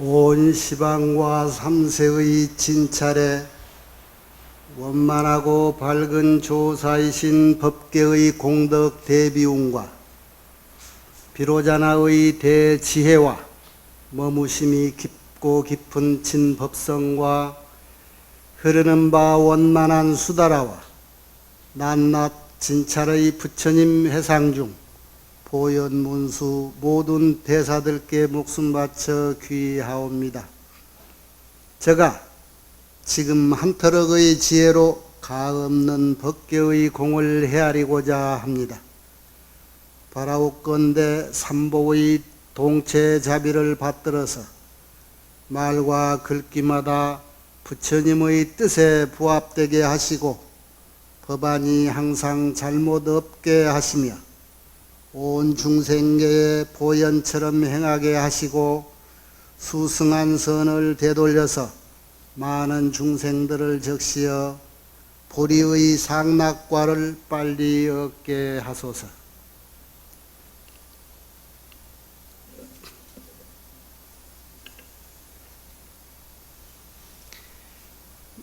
온 시방과 삼세의 진찰에 원만하고 밝은 조사이신 법계의 공덕 대비운과 비로자나의 대지혜와 머무심이 깊고 깊은 진법성과 흐르는 바 원만한 수다라와 낱낱 진찰의 부처님 회상 중 보현문수 모든 대사들께 목숨 바쳐 귀하옵니다. 제가 지금 한터럭의 지혜로 가없는 법계의 공을 헤아리고자 합니다. 바라옵건대 삼보의 동체자비를 받들어서 말과 글귀마다 부처님의 뜻에 부합되게 하시고 법안이 항상 잘못 없게 하시며 온 중생계의 보현처럼 행하게 하시고 수승한 선을 되돌려서 많은 중생들을 적시어 보리의 상락과를 빨리 얻게 하소서.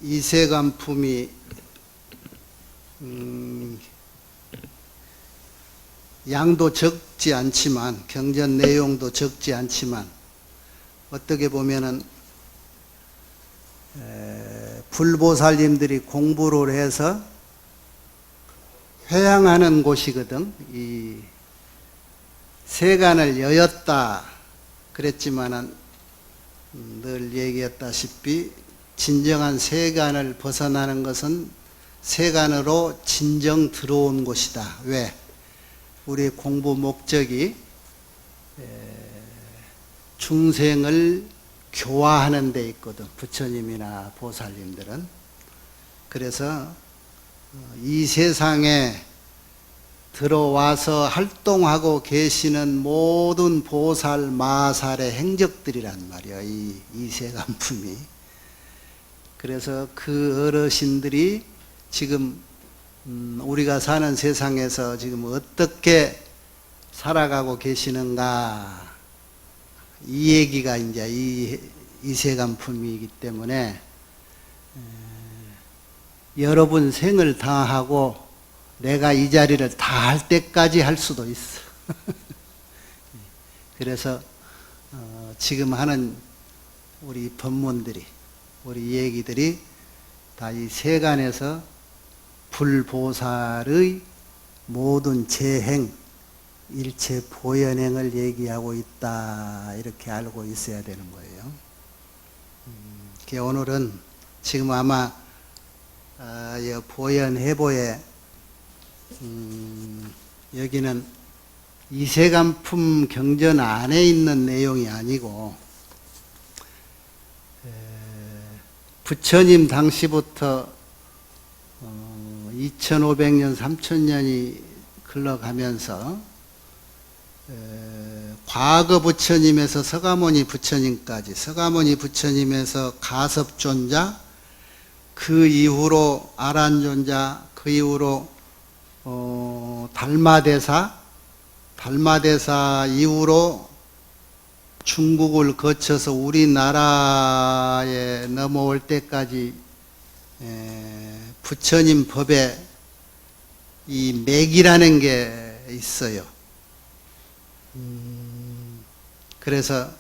이세간품이 양도 적지 않지만 경전 내용도 적지 않지만 어떻게 보면은 불보살님들이 공부를 해서 회양하는 곳이거든. 이 세간을 여였다 그랬지만은 늘 얘기했다시피 진정한 세간을 벗어나는 것은 세간으로 진정 들어온 곳이다. 왜? 우리 공부 목적이 중생을 교화하는 데 있거든. 부처님이나 보살님들은. 그래서 이 세상에 들어와서 활동하고 계시는 모든 보살, 마살의 행적들이란 말이야. 이 세간품이. 그래서 그 어르신들이 지금 우리가 사는 세상에서 지금 어떻게 살아가고 계시는가, 이 얘기가 이제 이세간품이기 때문에 여러분 생을 다하고 내가 이 자리를 다 할 때까지 할 수도 있어. 그래서 지금 하는 우리 법문들이, 우리 얘기들이 다 이 세간에서 불보살의 모든 재행, 일체 보현행을 얘기하고 있다, 이렇게 알고 있어야 되는 거예요. 오늘은 지금 아마 보현해보에 여기는 이세간품 경전 안에 있는 내용이 아니고 부처님 당시부터 2500년, 3000년이 흘러가면서 과거 부처님에서 서가모니 부처님까지, 서가모니 부처님에서 가섭존자, 그 이후로 아란존자, 그 이후로 달마대사, 달마대사 이후로 중국을 거쳐서 우리나라에 넘어올 때까지 부처님 법에 이 맥이라는 게 있어요. 그래서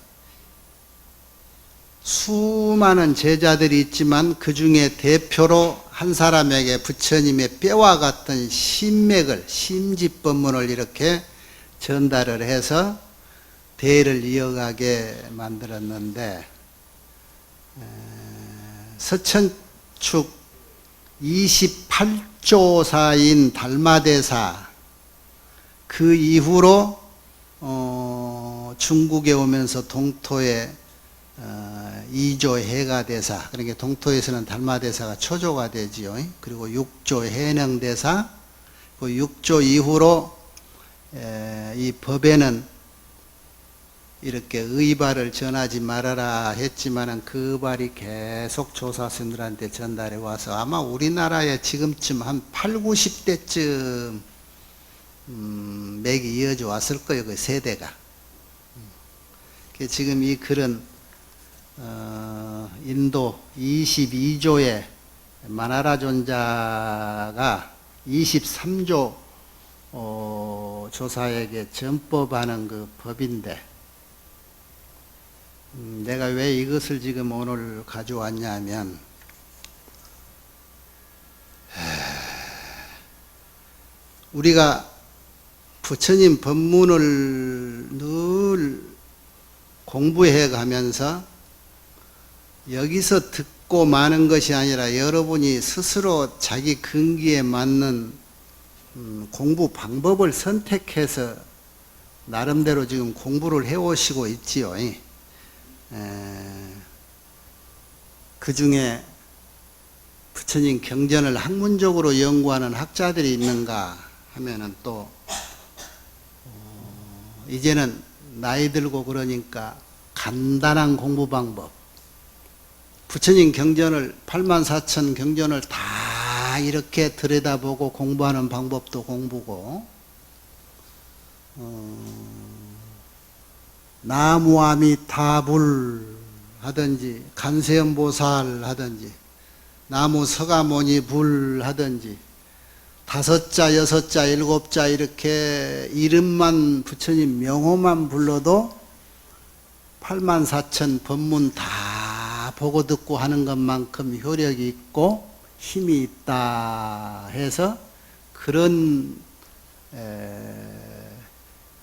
수많은 제자들이 있지만 그 중에 대표로 한 사람에게 부처님의 뼈와 같은 심맥을, 심지법문을 이렇게 전달을 해서 대를 이어가게 만들었는데, 서천축 28조사인 달마대사, 그 이후로 중국에 오면서 동토에 2조 해가대사, 그러니까 동토에서는 달마대사가 초조가 되지요. 그리고 6조 해능대사, 그 6조 이후로 이 법에는 이렇게 의발을 전하지 말아라 했지만은 그 발이 계속 조사스님들한테 전달해 와서 아마 우리나라에 지금쯤 한 8, 90대쯤 맥이 이어져 왔을 거예요. 그 세대가. 지금 이 글은 인도 22조의 마나라 존자가 23조 조사에게 전법하는 그 법인데, 내가 왜 이것을 지금 오늘 가져왔냐 하면, 우리가 부처님 법문을 늘 공부해 가면서 여기서 듣고 마는 것이 아니라 여러분이 스스로 자기 근기에 맞는 공부 방법을 선택해서 나름대로 지금 공부를 해오시고 있지요. 그 중에 부처님 경전을 학문적으로 연구하는 학자들이 있는가 하면은 또 이제는 나이 들고 그러니까 간단한 공부 방법, 부처님 경전을 84,000 경전을 다 이렇게 들여다보고 공부하는 방법도 공부고, 나무아미타불 하든지 간세음보살 하든지 나무 서가모니 불 하든지 5자, 6자, 7자 이렇게 이름만 부처님 명호만 불러도 84,000 법문 다 보고 듣고 하는 것만큼 효력이 있고 힘이 있다 해서 그런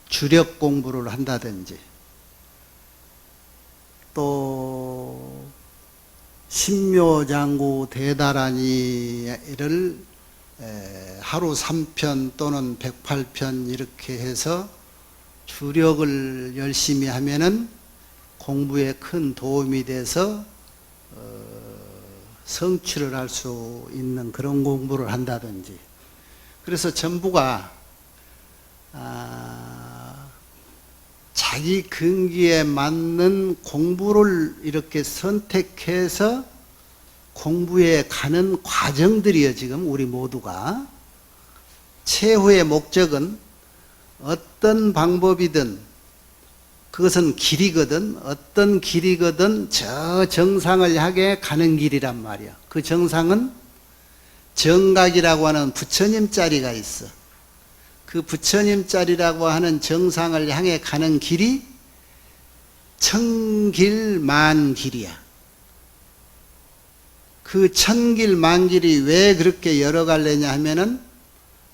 주력 공부를 한다든지, 또 신묘장구 대다라니를 하루 3편 또는 108편 이렇게 해서 주력을 열심히 하면은 공부에 큰 도움이 돼서 성취를 할 수 있는 그런 공부를 한다든지. 그래서 전부가 자기 근기에 맞는 공부를 이렇게 선택해서 공부에 가는 과정들이에요. 지금 우리 모두가 최후의 목적은 어떤 방법이든, 그것은 길이거든, 어떤 길이거든 저 정상을 향해 가는 길이란 말이야. 그 정상은 정각이라고 하는 부처님 자리가 있어. 그 부처님 자리라고 하는 정상을 향해 가는 길이 천길만길이야. 그 천길만길이 왜 그렇게 여러 갈래냐 하면은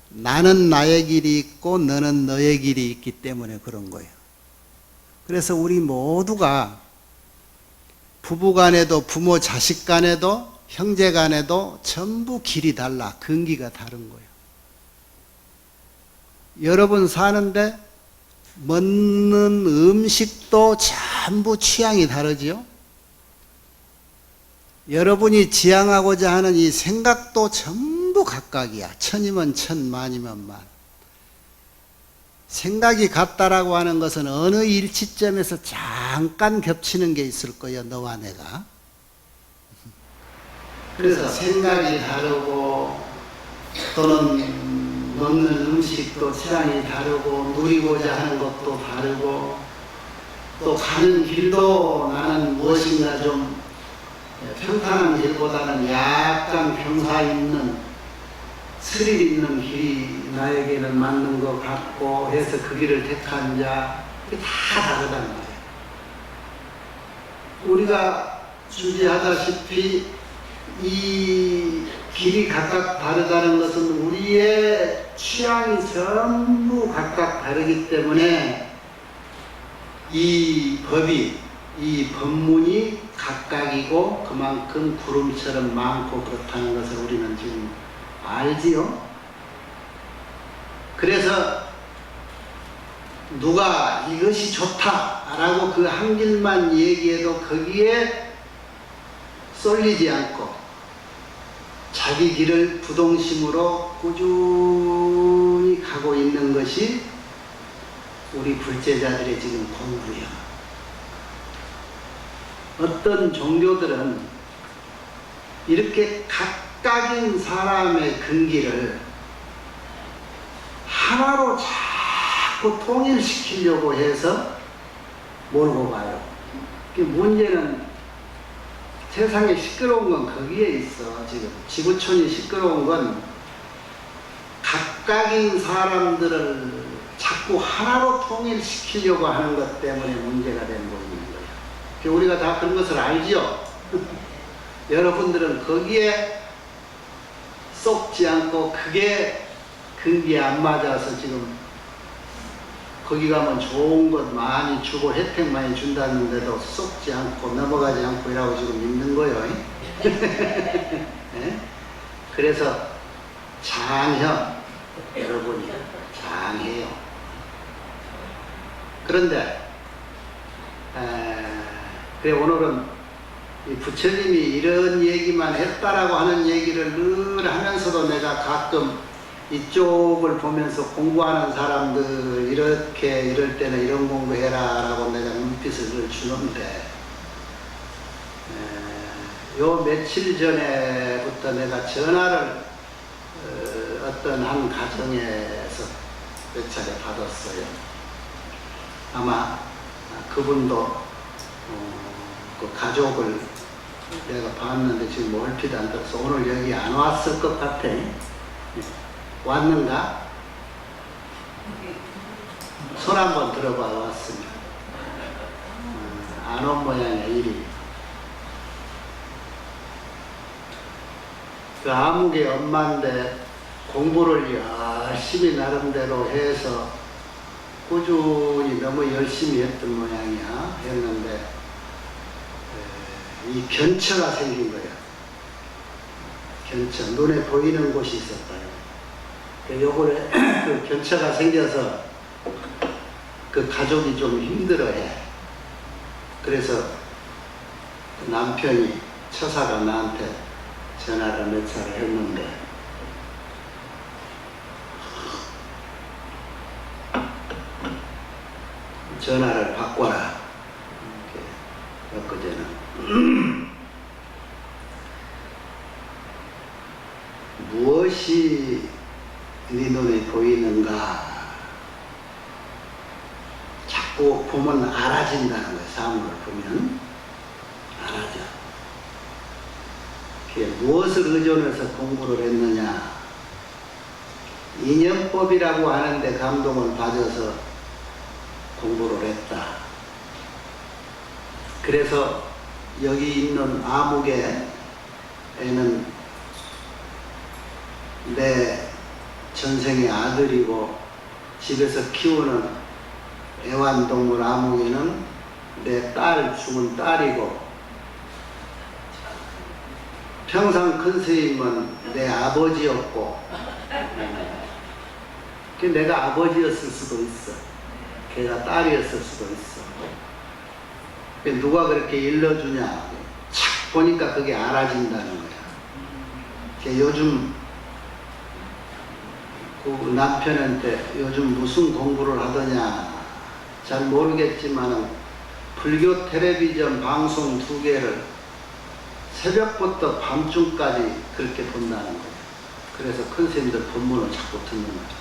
나는 나의 길이 있고 너는 너의 길이 있기 때문에 그런 거예요. 그래서 우리 모두가 부부간에도 부모 자식간에도 형제간에도 전부 길이 달라. 근기가 다른 거예요. 여러분 사는데 먹는 음식도 전부 취향이 다르지요. 여러분이 지향하고자 하는 이 생각도 전부 각각이야. 천이면 천, 만이면 만. 생각이 같다라고 하는 것은 어느 일치점에서 잠깐 겹치는 게 있을 거예요. 너와 내가. 그래서 생각이 다르고 또는 먹는 음식도 취향이 다르고 누리고자 하는 것도 다르고 또 가는 길도 나는 무엇인가 좀 평탄한 길보다는 약간 평사 있는 스릴 있는 길이 나에게는 맞는 것 같고 해서 그 길을 택한 자, 그게 다 다르단 말이에요. 우리가 주지하다시피 이 길이 각각 다르다는 것은 우리의 취향이 전부 각각 다르기 때문에 이 법이, 이 법문이 각각이고 그만큼 구름처럼 많고 그렇다는 것을 우리는 지금 알지요? 그래서 누가 이것이 좋다라고 그 한 길만 얘기해도 거기에 쏠리지 않고 자기 길을 부동심으로 꾸준히 가고 있는 것이 우리 불제자들의 지금 공부예요. 어떤 종교들은 이렇게 각각인 사람의 근기를 하나로 자꾸 통일시키려고 해서 몰고 가요. 문제는 세상에 시끄러운 건 거기에 있어. 지금 지구촌이 시끄러운 건 각각인 사람들을 자꾸 하나로 통일시키려고 하는 것 때문에 문제가 되고 있는 거예요. 우리가 다 그런 것을 알지요. 여러분들은 거기에 썩지 않고 그게 근기에 안 맞아서 지금 거기 가면 좋은 것 많이 주고 혜택 많이 준다는데도 썩지 않고 넘어가지 않고 이라고 지금 있는 거예요. 네? 그래서 장형, 여러분이 장해요. 그런데 그래 오늘은 이 부처님이 이런 얘기만 했다라고 하는 얘기를 늘 하면서도 내가 가끔 이쪽을 보면서 공부하는 사람들 이렇게 이럴 때는 이런 공부해라 라고 내가 눈빛을 늘 주는데 요 며칠 전에부터 내가 전화를 어떤 한 가정에서 몇 차례 받았어요. 아마 그분도 그 가족을 내가 봤는데 지금 뭐 얼핏 안 들어서 오늘 여기 안 왔을 것 같아. 왔는가? 손 한번 들어봐. 왔으면 안 온 모양이야. 일이 그 아무개 엄마인데 공부를 열심히 나름대로 해서 꾸준히 너무 열심히 했던 모양이야. 했는데 이 견처가 생긴 거야. 견처, 눈에 보이는 곳이 있었다. 요번에 그 견처가 생겨서 그 가족이 좀 힘들어해. 그래서 남편이 처사가 나한테 전화를 몇 차례 했는데 전화를 바꿔라. 엊그제는 무엇이 네 눈에 보이는가? 자꾸 보면 알아진다는 거야. 사물을 보면 알아져. 그게 무엇을 의존해서 공부를 했느냐? 인연법이라고 하는데 감동을 받아서 공부를 했다. 그래서 여기 있는 아무개에는 내 전생의 아들이고 집에서 키우는 애완동물 아무개는 내 딸, 죽은 딸이고 평상 큰 스님은 내 아버지였고 내가 아버지였을 수도 있어. 걔가 딸이었을 수도 있어. 누가 그렇게 일러주냐? 착 보니까 그게 알아진다는 거야. 요즘 그 남편한테 요즘 무슨 공부를 하더냐 잘 모르겠지만 불교 텔레비전 방송 2개를 새벽부터 밤중까지 그렇게 본다는 거예요. 그래서 큰 스님들 법문을 자꾸 듣는 거예요.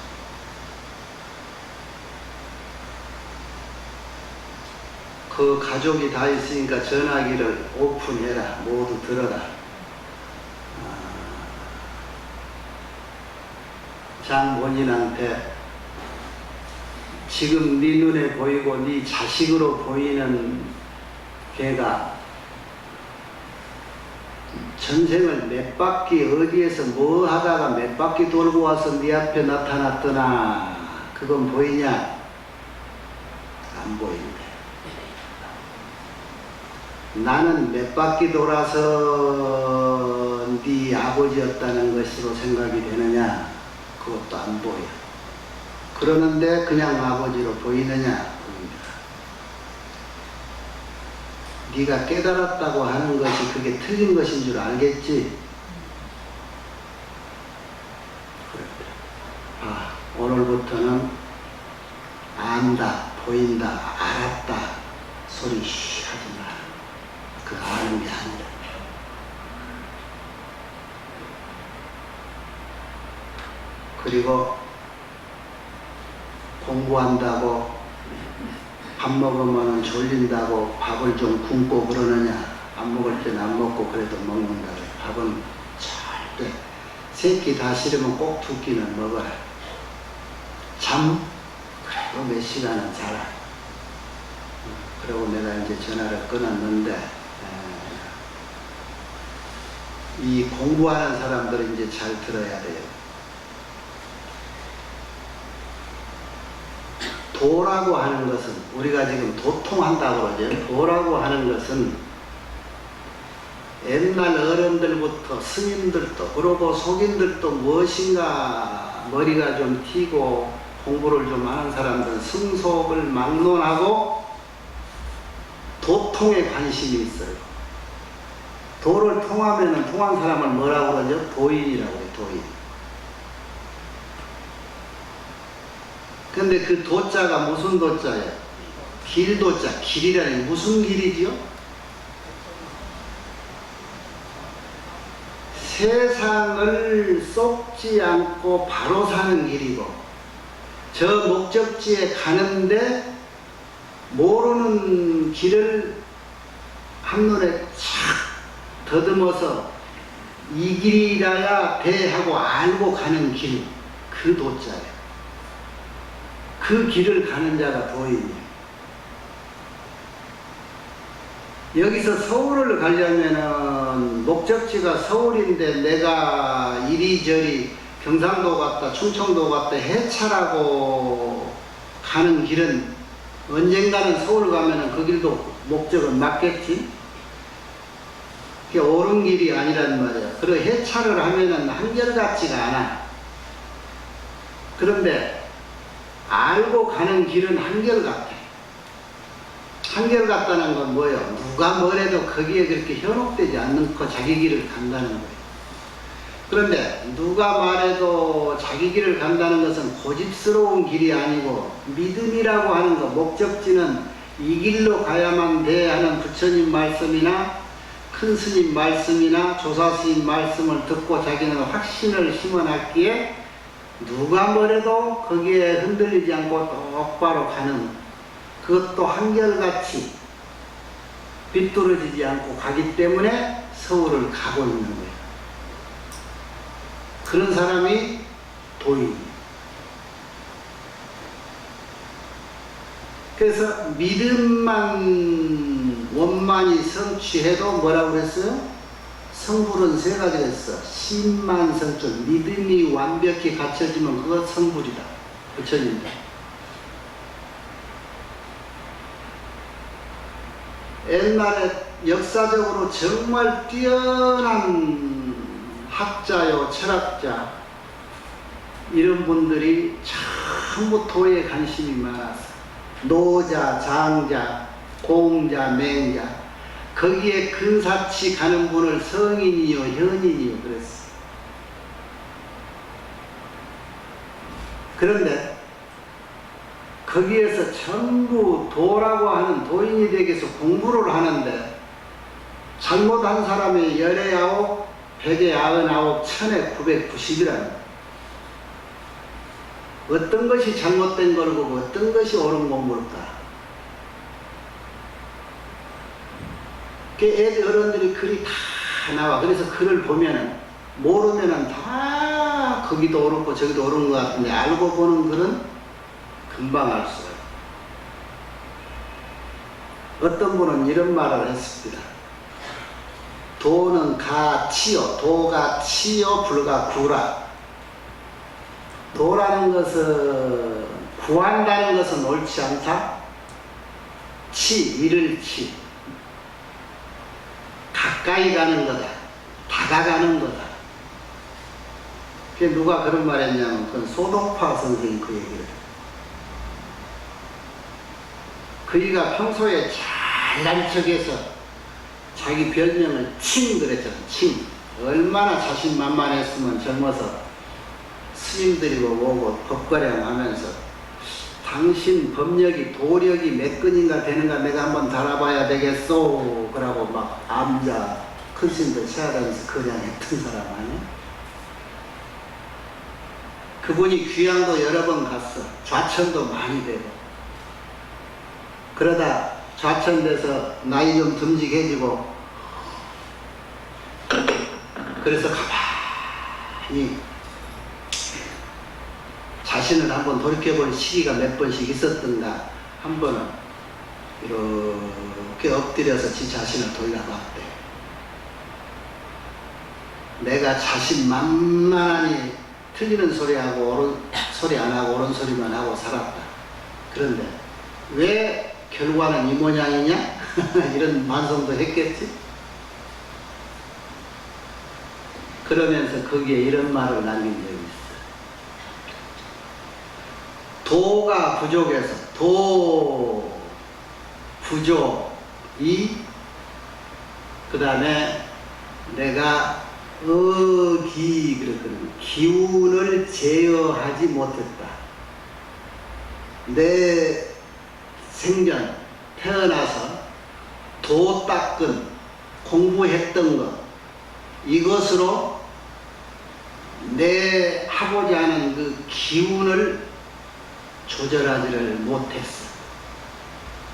그 가족이 다 있으니까 전화기를 오픈해라. 모두 들어라. 장본인한테 지금 네 눈에 보이고 네 자식으로 보이는 걔가 전생을 몇 바퀴 어디에서 뭐 하다가 몇 바퀴 돌고 와서 네 앞에 나타났더나 그건 보이냐? 안 보인대. 나는 몇 바퀴 돌아서 네 아버지였다는 것으로 생각이 되느냐? 그것도 안 보여. 그러는데 그냥 아버지로 보이느냐? 보입니다. 네가 깨달았다고 하는 것이 그게 틀린 것인 줄 알겠지? 아, 오늘부터는 안다, 보인다, 알았다 소리 하지 마. 그 아는 게 아니라. 그리고 공부한다고 밥 먹으면 졸린다고 밥을 좀 굶고 그러느냐? 안 먹을 때는 안 먹고 그래도 먹는다. 밥은 절대 세 끼 다 싫으면 꼭 두 끼는 먹어라. 잠 그래도 몇 시간은 자라. 그리고 내가 이제 전화를 끊었는데 이 공부하는 사람들은 이제 잘 들어야 돼요. 도라고 하는 것은 우리가 지금 도통한다고 그러죠. 도라고 하는 것은 옛날 어른들부터 스님들도 그러고 속인들도 무엇인가 머리가 좀 튀고 공부를 좀 하는 사람들은 승속을 막론하고 도통에 관심이 있어요. 도를 통하면은 통한 사람을 뭐라고 그러죠? 도인이라고 해요. 도인. 근데 그 도자가 무슨 도자예요? 길도자. 길이라는 게 무슨 길이지요? 세상을 쏙지 않고 바로 사는 길이고 저 목적지에 가는데 모르는 길을 한눈에 착 더듬어서 이 길이라야 돼 하고 알고 가는 길, 그 도자예요. 그 길을 가는 자가 도인이에요. 여기서 서울을 가려면은 목적지가 서울인데 내가 이리저리 경상도 갔다 충청도 갔다 해차라고 가는 길은 언젠가는 서울 가면은 그 길도 목적은 맞겠지? 그게 옳은 길이 아니란 말이야. 그리고 해차를 하면은 한결같지가 않아. 그런데 알고 가는 길은 한결같아. 한결같다는 건 뭐예요? 누가 뭐래도 거기에 그렇게 현혹되지 않고 자기 길을 간다는 거예요. 그런데 누가 말해도 자기 길을 간다는 것은 고집스러운 길이 아니고 믿음이라고 하는 것, 목적지는 이 길로 가야만 돼 하는 부처님 말씀이나 큰 스님 말씀이나 조사스님 말씀을 듣고 자기는 확신을 심어놨기에 누가 뭐래도 거기에 흔들리지 않고 똑바로 가는, 그것도 한결같이 비뚤어지지 않고 가기 때문에 서울을 가고 있는 거예요. 그런 사람이 도인이에요. 그래서 믿음만 원만히 성취해도 뭐라고 그랬어요? 성불은 세 가지가 있어. 신만성출, 믿음이 완벽히 갖춰지면 그것 성불이다. 부처님다. 옛날에 역사적으로 정말 뛰어난 학자요, 철학자, 이런 분들이 전부 도에 관심이 많았어. 노자, 장자, 공자, 맹자, 거기에 근사치 가는 분을 성인이요, 현인이요 그랬어. 그런데 거기에서 전부 도라고 하는 도인이 되기 위해서 공부를 하는데 잘못한 사람이 열에 아홉, 백에 아흔아홉, 천에 990이라는 어떤 것이 잘못된 걸고 어떤 것이 옳은 공부일까? 애들 어른들이 글이 다 나와. 그래서 글을 보면은 모르면은 다 거기도 옳고 저기도 옳은 것 같은데 알고 보는 글은 금방 알 수가 있어요. 어떤 분은 이런 말을 했습니다. 도는 가치요, 도가 치요, 불가 구라. 도라는 것은 구한다는 것은 옳지 않다. 이를 가까이 가는 거다. 다가가는 거다. 그게 누가 그런 말 했냐면 그건 소동파 선생님 그 얘기를. 그이가 평소에 잘난 척해서 자기 별명을 칭 그랬잖아. 칭. 얼마나 자신만만했으면 젊어서 스님들이 오고 법과량 하면서 당신 법력이 도력이 몇 근인가 되는가 내가 한번 달아봐야 되겠소 그러고 막 암자 큰 스님들 찾아다니면서 그냥 했던 사람 아니야? 그분이 귀향도 여러 번 갔어. 좌천도 많이 되고. 그러다 좌천돼서 나이 좀 듬직해지고 그래서 가만히 자신을 한번 돌이켜볼 시기가 몇 번씩 있었던가 한 번은 이렇게 엎드려서 지 자신을 돌려봤대. 내가 자신만만하니 틀리는 소리하고 옳은 소리 안 하고 옳은 소리만 하고 살았다. 그런데 왜 결과는 이 모양이냐? 이런 반성도 했겠지. 그러면서 거기에 이런 말을 남긴 적이 있어. 도가 부족해서 도 부족이 그 다음에 내가 그랬거든. 기운을 제어하지 못했다. 내 생전 태어나서 도 닦은 공부했던 것 이것으로 내 하고자 하는 그 기운을 조절하지를 못했어.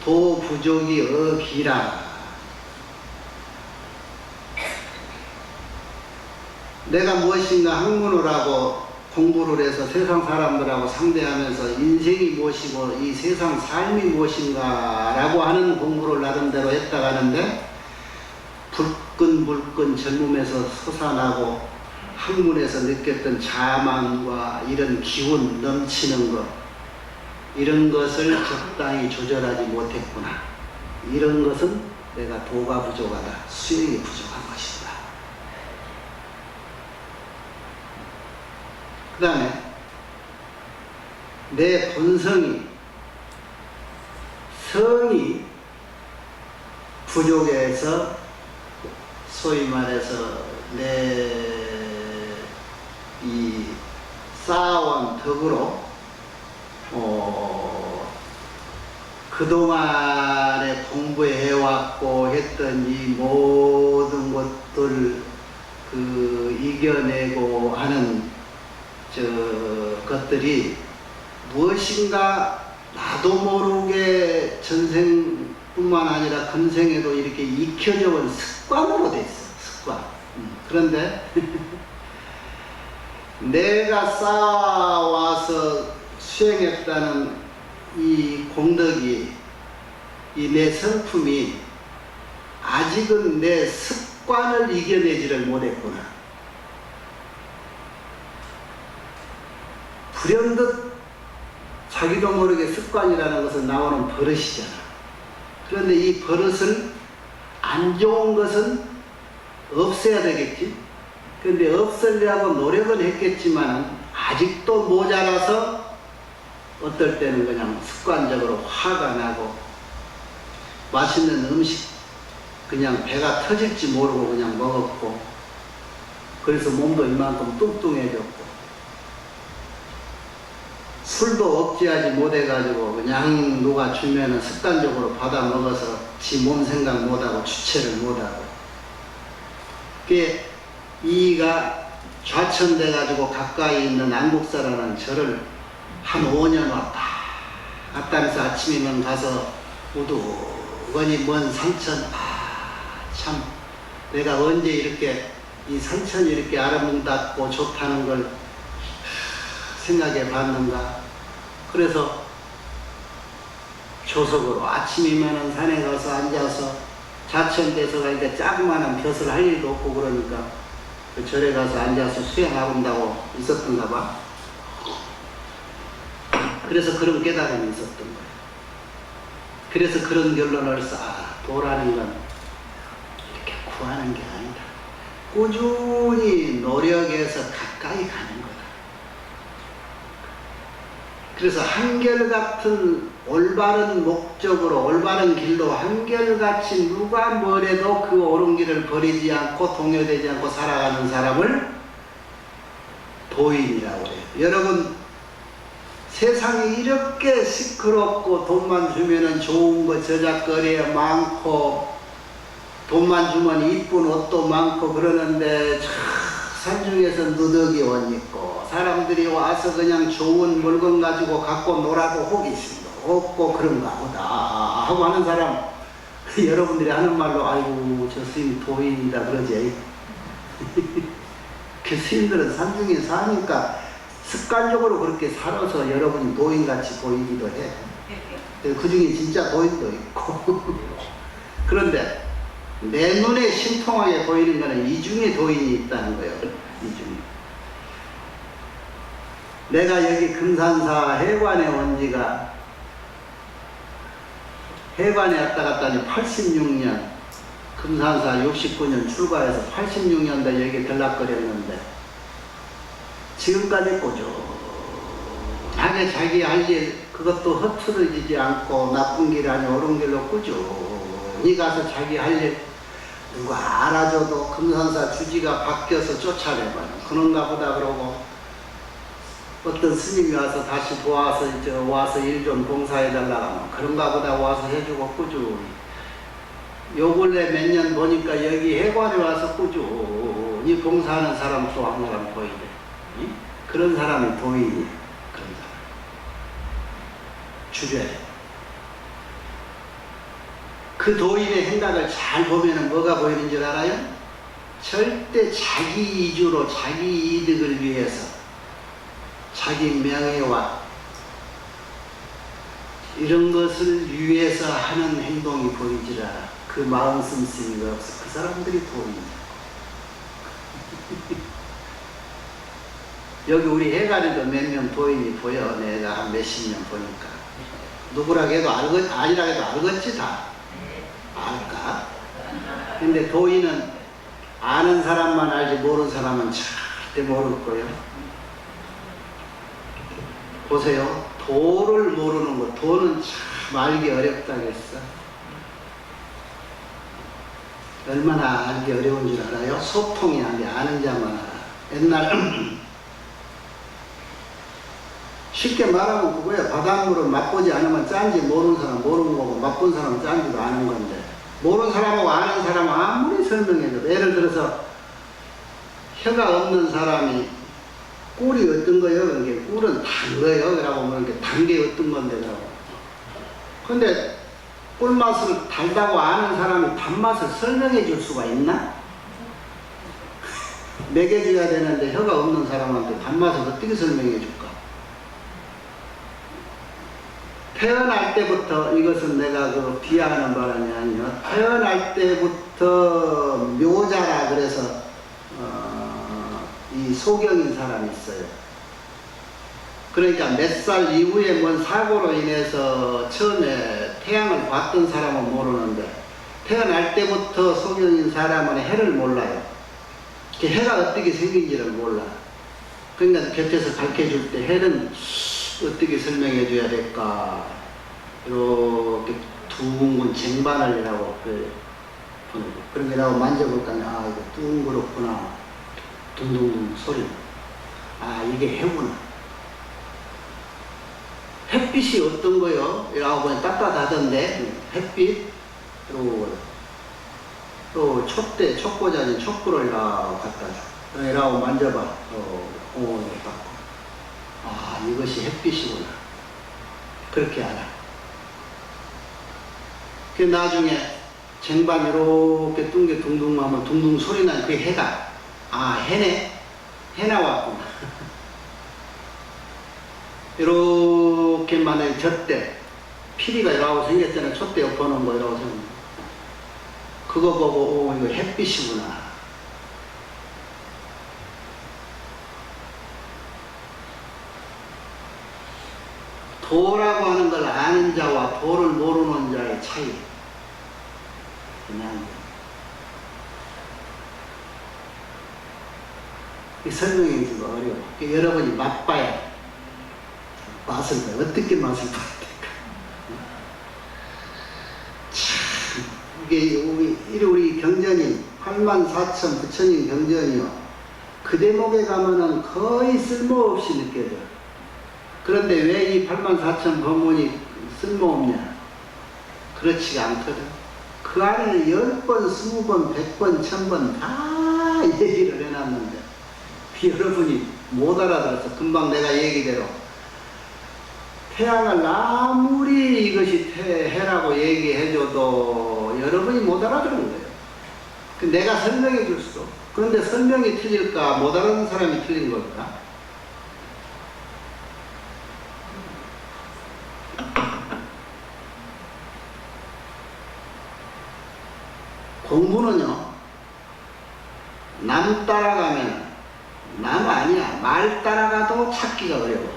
도 부족이 어기라. 내가 무엇인가 학문을 하고 공부를 해서 세상 사람들하고 상대하면서 인생이 무엇이고 이 세상 삶이 무엇인가 라고 하는 공부를 나름대로 했다가 하는데 불끈불끈 젊음에서 솟아나고 학문에서 느꼈던 자만과 이런 기운 넘치는 것 이런 것을 적당히 조절하지 못했구나. 이런 것은 내가 도가 부족하다. 수행이 부족한 것이다. 그 다음에 내 본성이 성이 부족해서 소위 말해서 내 이 쌓아온 덕으로 그동안에 공부해왔고 했던 이 모든 것들 이겨내고 하는 것들이 무엇인가 나도 모르게 전생뿐만 아니라 금생에도 이렇게 익혀져 온 습관으로 돼 있어. 습관. 그런데 내가 쌓아와서 수행했다는 이 공덕이 이 내 성품이 아직은 내 습관을 이겨내지를 못했구나. 불현듯 자기도 모르게 습관이라는 것은 나오는 버릇이잖아. 그런데 이 버릇을 안 좋은 것은 없애야 되겠지. 그런데 없애려고 노력은 했겠지만 아직도 모자라서 어떨 때는 그냥 습관적으로 화가 나고 맛있는 음식 그냥 배가 터질지 모르고 그냥 먹었고 그래서 몸도 이만큼 뚱뚱해졌고 술도 억제하지 못해가지고 그냥 누가 주면은 습관적으로 받아 먹어서 지 몸 생각 못하고 주체를 못하고 그게 이가 좌천돼가지고 가까이 있는 안국사라는 절을 한 5년 왔다 갔다 해서 아침이면 가서 우두거니 먼 산천 참 내가 언제 이렇게 이 산천이 이렇게 아름답고 좋다는 걸 생각해 봤는가. 그래서 조석으로 아침이면은 산에 가서 앉아서 좌천돼서 가니까 자그마한 벼슬 할 일도 없고 그러니까 그 절에 가서 앉아서 수행하고 있었던가 봐. 그래서 그런 깨달음이 있었던 거예요. 그래서 그런 결론을 도라는 건 이렇게 구하는 게 아니다. 꾸준히 노력해서 가까이 가는 거다. 그래서 한결같은 올바른 목적으로 올바른 길로 한결같이 누가 뭐래도 그 옳은 길을 버리지 않고 동요되지 않고 살아가는 사람을 도인이라고 해요. 여러분 세상이 이렇게 시끄럽고 돈만 주면은 좋은 거 저작거리에 많고 돈만 주면 이쁜 옷도 많고 그러는데 산중에서 누더기 옷 입고 사람들이 와서 그냥 좋은 물건 가지고 갖고 놀아도 호기심도 없고 그런가 보다 하고 하는 사람 여러분들이 하는 말로 아이고 저 스님 도인이다 그러지. 그 스님들은 산중에 사니까 습관적으로 그렇게 살아서 여러분이 도인같이 보이기도 해. 그 중에 진짜 도인도 있고. 그런데 내 눈에 신통하게 보이는 것은 이 중에 도인이 있다는 거예요. 이 중에. 내가 여기 금산사 해관에 온 지가, 해관에 왔다 갔다 하니 86년, 금산사 69년 출가해서 86년도에 여기 들락거렸는데, 지금까지 꾸준하게 자기 할 일, 그것도 허투루지지 않고 나쁜 길 아니 옳은 길로 꾸준히 가서 자기 할 일, 누가 알아줘도 금산사 주지가 바뀌어서 쫓아내봐요. 그런가 보다 그러고, 어떤 스님이 와서 다시 도와서 이제 와서 일 좀 봉사해달라고 하면 그런가 보다 와서 해주고 꾸준히. 요 근래 몇 년 보니까 여기 해관에 와서 꾸준히 봉사하는 사람 또 한 사람 보이대. 그런 사람이 도인이, 그런 사람. 주제. 그 도인의 행각을 잘 보면은 뭐가 보이는 줄 알아요? 절대 자기 이주로 자기 이득을 위해서 자기 명예와 이런 것을 위해서 하는 행동이 보이질 않아. 그 마음 씀씀이가 없어. 그 사람들이 도인이야. 여기 우리 해관에도 몇 명 도인이 보여. 내가 한 몇십 년 보니까. 누구라 해도 아니라 해도 알겠지 다. 알까? 근데 도인은 아는 사람만 알지 모르는 사람은 절대 모를 거예요. 보세요. 도를 모르는 거. 도는 참 알기 어렵다겠어. 얼마나 알기 어려운 줄 알아요? 소통이 아니 아는 자만 알아. 옛날 쉽게 말하면 그거야. 바닷물을 맛보지 않으면 짠지 모르는 사람 모르는 거고, 맛본 사람은 짠지도 아는 건데, 모르는 사람하고 아는 사람은 아무리 설명해도, 예를 들어서 혀가 없는 사람이 꿀이 어떤 거예요? 그게 꿀은 단 거예요. 그러고 뭐 이렇게 단 게 어떤 건데, 그러고. 근데 꿀맛을 달다고 아는 사람이 단맛을 설명해 줄 수가 있나? 먹여줘야 되는데 혀가 없는 사람한테 단맛을 어떻게 설명해 줄까? 태어날 때부터, 이것은 내가 그 비하하는 바람이 아니요. 태어날 때부터 묘자라 그래서 이 소경인 사람이 있어요. 그러니까 몇 살 이후에 뭔 사고로 인해서 처음에 태양을 봤던 사람은 모르는데, 태어날 때부터 소경인 사람은 해를 몰라요. 그 해가 어떻게 생긴지를 몰라. 그러니까 곁에서 가르쳐줄 때 해는 어떻게 설명해 줘야 될까? 이렇게 둥근 쟁반을이라고 보는 거. 그런 게라고 만져볼까? 아, 이거 둥그렇구나. 둥둥둥 소리. 아, 이게 해구나. 햇빛이 어떤 거요? 이라고 보니 따뜻하던데, 햇빛. 또 촛대, 촛고자니 촛불을 이라고 갖다 줘. 이라고 만져봐. 공원을 받고. 아, 이것이 햇빛이구나. 그렇게 알아. 그 나중에 쟁반 이렇게 뚱게 둥둥 하면 둥둥 소리 나는 그 해가, 아, 해네? 해 나왔구나. 이렇게 만약에 젖대, 피리가 이라고 생겼잖아요. 촛대 엎어놓은 거 이라고 생겼. 그거 보고, 오, 이거 햇빛이구나. 도라고 하는 걸 아는 자와 도를 모르는 자의 차이. 그냥 이 설명이 좀 어려워. 여러분이 맛봐야 맛을 봐야. 어떻게 맛을 봐야 될까? 참, 이게 우리 경전이 84,000 부처님 경전이요. 그 대목에 가면은 거의 쓸모없이 느껴져. 그런데 왜 이 84,000 법문이 쓸모없냐? 그렇지가 않거든. 그 안에는 10번, 20번, 100번, 1000번 다 얘기를 해놨는데 여러분이 못 알아들어서, 금방 내가 얘기대로 태양을 아무리 이것이 해라고 얘기해줘도 여러분이 못 알아들은 거예요. 내가 설명해 줄 수도 없고. 그런데 설명이 틀릴까? 못 알아듣는 사람이 틀린 걸까? 공부는요, 남 따라가면, 남 아니야, 말 따라가도 찾기가 어려워.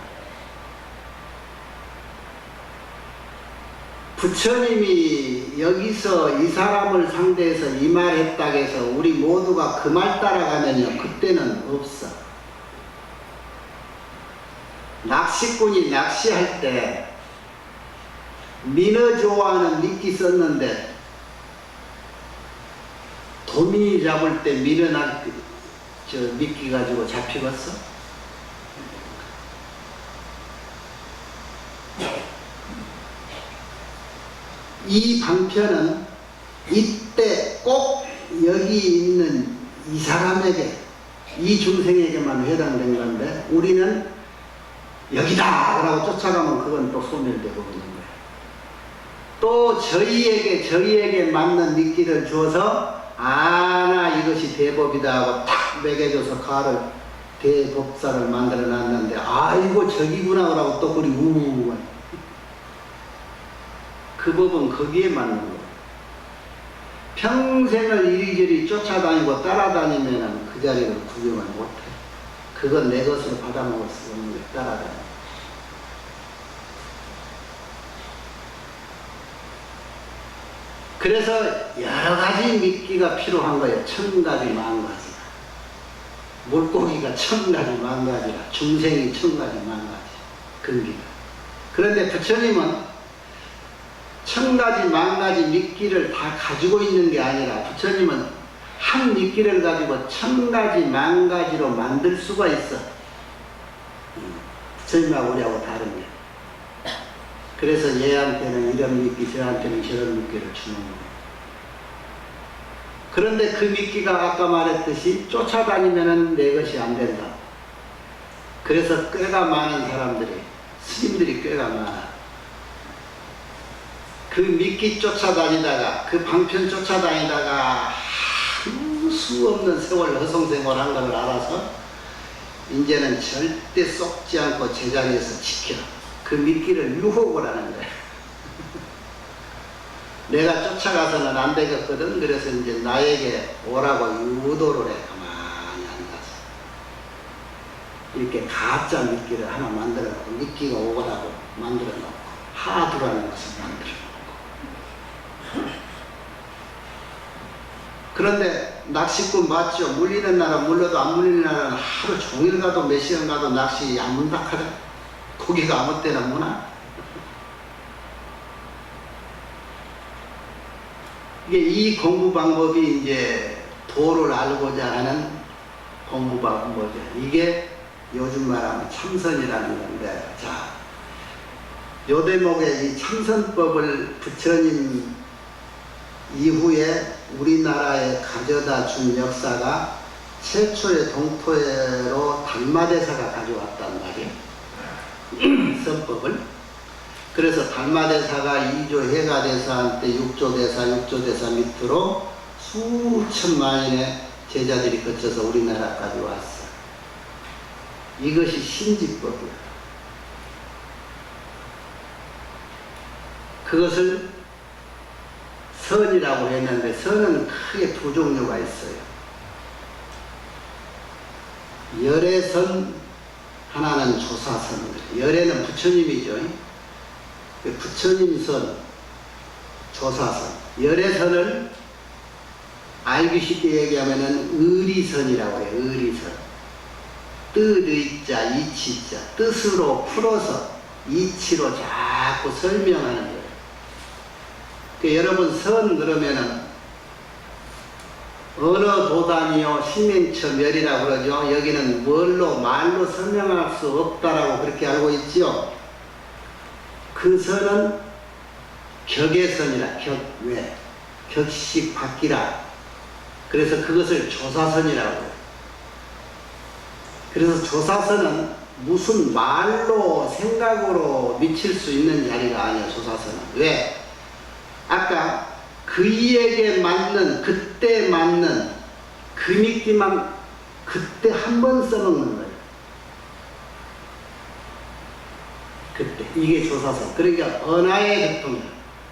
부처님이 여기서 이 사람을 상대해서 이 말 했다 해서 우리 모두가 그 말 따라가면요, 그때는 없어. 낚시꾼이 낚시할 때 민어 좋아하는 미끼 썼는데 도미 잡을 때 민어 미끼 가지고 잡히겠어? 이 방편은 이때 꼭 여기 있는 이 사람에게, 이 중생에게만 해당된 건데 우리는 여기다! 라고 쫓아가면 그건 또 소멸되고 있는 거예요. 또 저희에게 맞는 미끼를 주어서 나 이것이 대법이다 하고 탁 매겨줘서 가를 대법사를 만들어 놨는데 이거 저기구나 라고 또 그리 우우우우. 그 법은 거기에 맞는 거예요. 평생을 이리저리 쫓아다니고 따라다니면 그 자리를 구경을 못해. 그건 내 것으로 받아먹을 수 없는 거예요. 따라다니고. 그래서 여러 가지 미끼가 필요한 거예요. 1000가지 10,000가지. 물고기가 1000가지 10,000가지라. 중생이 1000가지 10,000가지. 근기가. 그런데 부처님은 1000가지 10,000가지 미끼를 다 가지고 있는 게 아니라 부처님은 한 미끼를 가지고 1000가지 10,000가지로 만들 수가 있어. 부처님하고 우리하고 다른 게. 그래서 얘한테는 이런 미끼, 저한테는 저런 미끼를 주는 거예요. 그런데 그 미끼가 아까 말했듯이 쫓아다니면은 내 것이 안 된다. 그래서 꽤가 많은 사람들이, 스님들이 꽤가 많아. 그 미끼 쫓아다니다가, 그 방편 쫓아다니다가 수 없는 세월 허송생활한 걸 알아서 이제는 절대 쏙지 않고 제자리에서 지켜. 그 미끼를 유혹을 하는 거야. 내가 쫓아가서는 안 되겠거든. 그래서 이제 나에게 오라고 유도를 해. 가만히 앉아서. 이렇게 가짜 미끼를 하나 만들어 놓고, 미끼가 오라고 만들어 놓고, 하두라는 것을 만들어 놓고. 그런데 낚시꾼 맞죠? 물리는 날은 물려도 안 물리는 날은 하루 종일 가도 몇 시간 가도 낚시 안 문다 하래. 고기가 아무 때나 무나. 이게 이 공부 방법이 이제 도를 알고자 하는 공부 방법이죠. 이게 요즘 말하면 참선이라는 건데, 자, 요 대목에 이 참선법을 부처님 이후에 우리나라에 가져다 준 역사가 최초의 동토회로 달마대사가 가져왔단 말이에요. 선법을. 그래서 달마대사가 2조 해가대사한테 6조대사 밑으로 수천만인의 제자들이 거쳐서 우리나라까지 왔어. 이것이 신지법이야. 그것을 선이라고 했는데 선은 크게 두 종류가 있어요. 열애선, 하나는 조사선. 열애는 부처님이죠. 부처님 선, 조사선. 열애선을 알기 쉽게 얘기하면은 의리선이라고 해요. 의리선. 뜻의자, 이치자. 뜻으로 풀어서 이치로 자꾸 설명하는 거예요. 여러분 선 그러면은 어느 도단이요 신명처멸이라고 그러죠. 여기는 말로 설명할 수 없다라고 그렇게 알고 있지요. 그 선은 격의선이라, 왜? 격식 바뀌라. 그래서 그것을 조사선이라고 해요. 그래서 조사선은 무슨 말로 생각으로 미칠 수 있는 자리가 아니에요. 조사선은. 왜? 아까 그이에게 맞는, 그때 맞는 그 미끼만 그때 한 번 써먹는 거예요. 그때 이게 조사선. 그러니까 언어의 교통이야.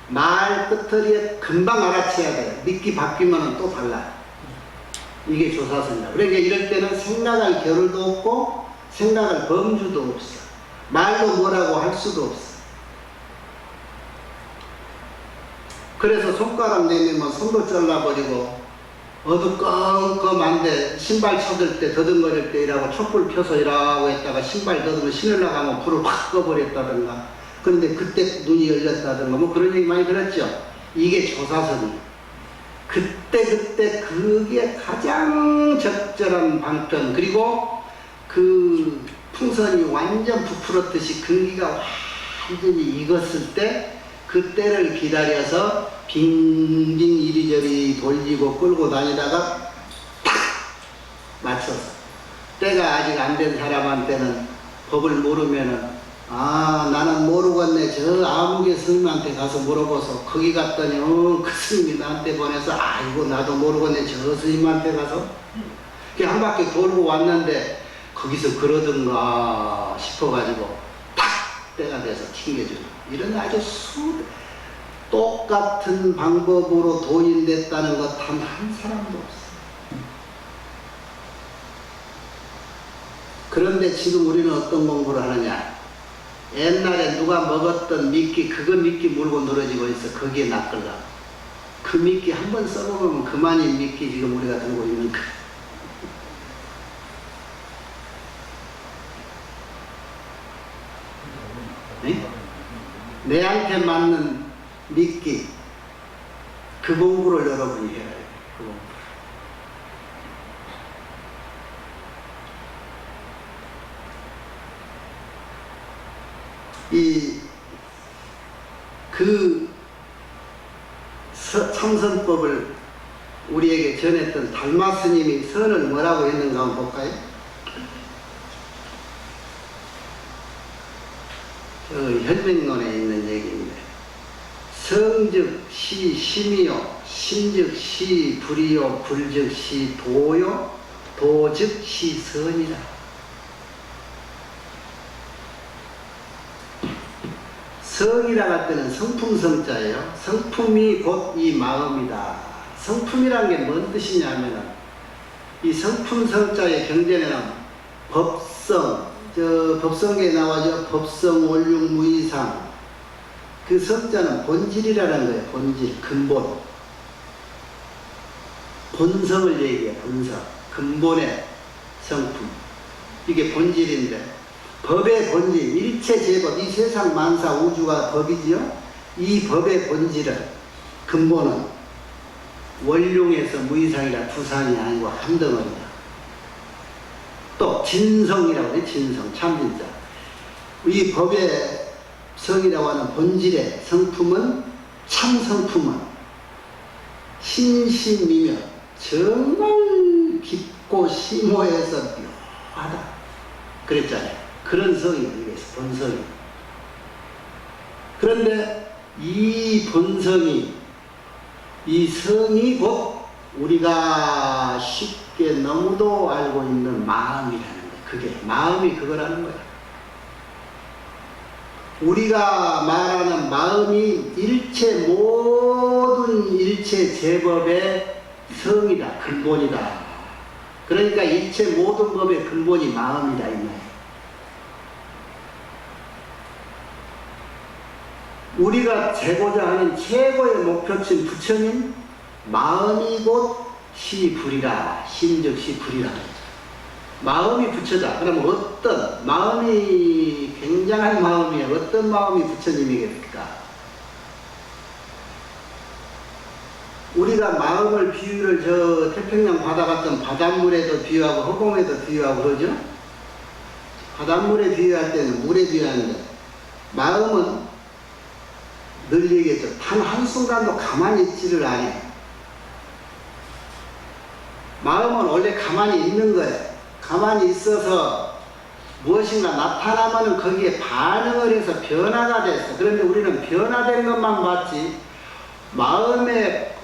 말 끝터리에 금방 알아채야 돼요. 미끼 바뀌면 또 달라요. 이게 조사선이다. 그러니까 이럴 때는 생각할 겨를도 없고 생각할 범주도 없어. 말로 뭐라고 할 수도 없어. 그래서 손가락 내밀면 손도 잘라버리고 어두컴컴한데 신발 찾을 때 더듬거릴 때 이라고 촛불 펴서 이라고 했다가 신발 더듬어 신으려고 하면 불을 확 꺼버렸다든가. 그런데 그때 눈이 열렸다든가 뭐 그런 얘기 많이 들었죠. 이게 조사선이에요. 그때 그게 가장 적절한 방편. 그리고 그 풍선이 완전 부풀었듯이 근기가 완전히 익었을 때 그때를 기다려서 빙빙 이리저리 돌리고 끌고 다니다가 딱 맞춰서, 때가 아직 안 된 사람한테는 법을 모르면은 나는 모르겠네, 저 아무개 스님한테 가서 물어봐서 거기 갔더니 그 스님이 나한테 보내서 이거 나도 모르겠네, 저 스님한테 가서 한 바퀴 돌고 왔는데 거기서 그러던가 싶어가지고 탁 때가 돼서 튕겨주는 이런 아주 똑같은 방법으로 도인됐다는 것 단 한 사람도 없어. 그런데 지금 우리는 어떤 공부를 하느냐? 옛날에 누가 먹었던 미끼, 그거 미끼 물고 늘어지고 있어. 거기에 낚으려고. 그 미끼 한 번 써먹으면 그만인 미끼 지금 우리가 들고 있는 거. 네? 내한테 맞는 미끼, 그 공부를 여러분이 해야 해요. 그 공부를. 그 참선법을 우리에게 전했던 달마 스님이 선을 뭐라고 했는가 한번 볼까요? 저 혈맹론에 있는 얘기인데, 성즉 시 심이요, 심즉 시 불이요, 불즉 시 도요, 도즉 시 선이라. 성이라 할 때는 성품성자예요. 성품이 곧 이 마음이다. 성품이란 게 뭔 뜻이냐면은, 이 성품성자의 경전에는 법성, 법성에 나와죠. 법성, 원육, 무이상. 그 성자는 본질이라는 거예요. 본질, 근본. 본성을 얘기해요. 본성. 근본의 성품. 이게 본질인데, 법의 본질, 일체 제법, 이 세상 만사 우주가 법이지요. 이 법의 본질은, 근본은 원룡에서 무이상이라 두산이 아니고 한 덩어리다. 또 진성이라고 해요. 진성, 참진자. 이 법의 성이라고 하는 본질의 성품은, 참성품은 신심미며 정말 깊고 심오해서 묘하다 그랬잖아요. 그런 성이에요. 이게 본성이. 그런데 이 본성이, 이 성이 곧 우리가 쉽게 너무도 알고 있는 마음이라는 거예요. 그게 마음이 그거라는 거예요. 우리가 말하는 마음이 모든 일체 제법의 성이다, 근본이다. 그러니까 일체 모든 법의 근본이 마음이다 이 말이에요. 우리가 재고자 하는 최고의 목표친 부처님, 마음이 곧 시불이라, 심즉 시불이라. 마음이 부처다. 그러면 어떤 마음이 굉장한 마음이에요. 어떤 마음이 부처님이겠습니까? 우리가 마음을 비유를 태평양 바다 같은 바닷물에도 비유하고 허공에도 비유하고 그러죠. 바닷물에 비유할 때는 물에 비유하는데, 마음은 늘 얘기했죠. 단 한순간도 가만히 있지를 않아요. 마음은 원래 가만히 있는 거예요. 가만히 있어서 무엇인가 나타나면 거기에 반응을 해서 변화가 됐어. 그런데 우리는 변화된 것만 봤지, 마음에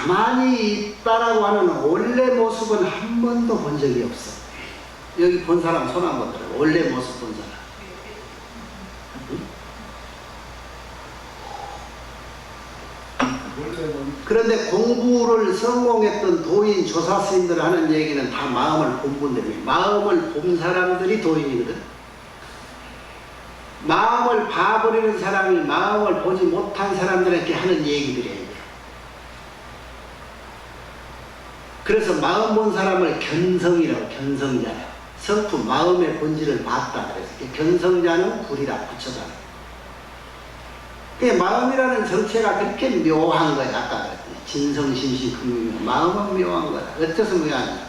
가만히 있다라고 하는 원래 모습은 한 번도 본 적이 없어. 여기 본 사람 손 한번 들어. 원래 모습 본 사람. 그런데 공부를 성공했던 도인 조사 스님들 하는 얘기는 다 마음을 본 분들이에요. 마음을 본 사람들이 도인이거든. 마음을 봐버리는 사람이 마음을 보지 못한 사람들에게 하는 얘기들이에요. 그래서 마음 본 사람을 견성이라고, 견성자라. 성품, 마음의 본질을 봤다 그래서 견성자는 불이라 붙여다. 그 마음이라는 정체가 그렇게 묘한 거야. 아까 그랬더니 진성심시금융 마음은 묘한 거야. 어째서 묘하냐?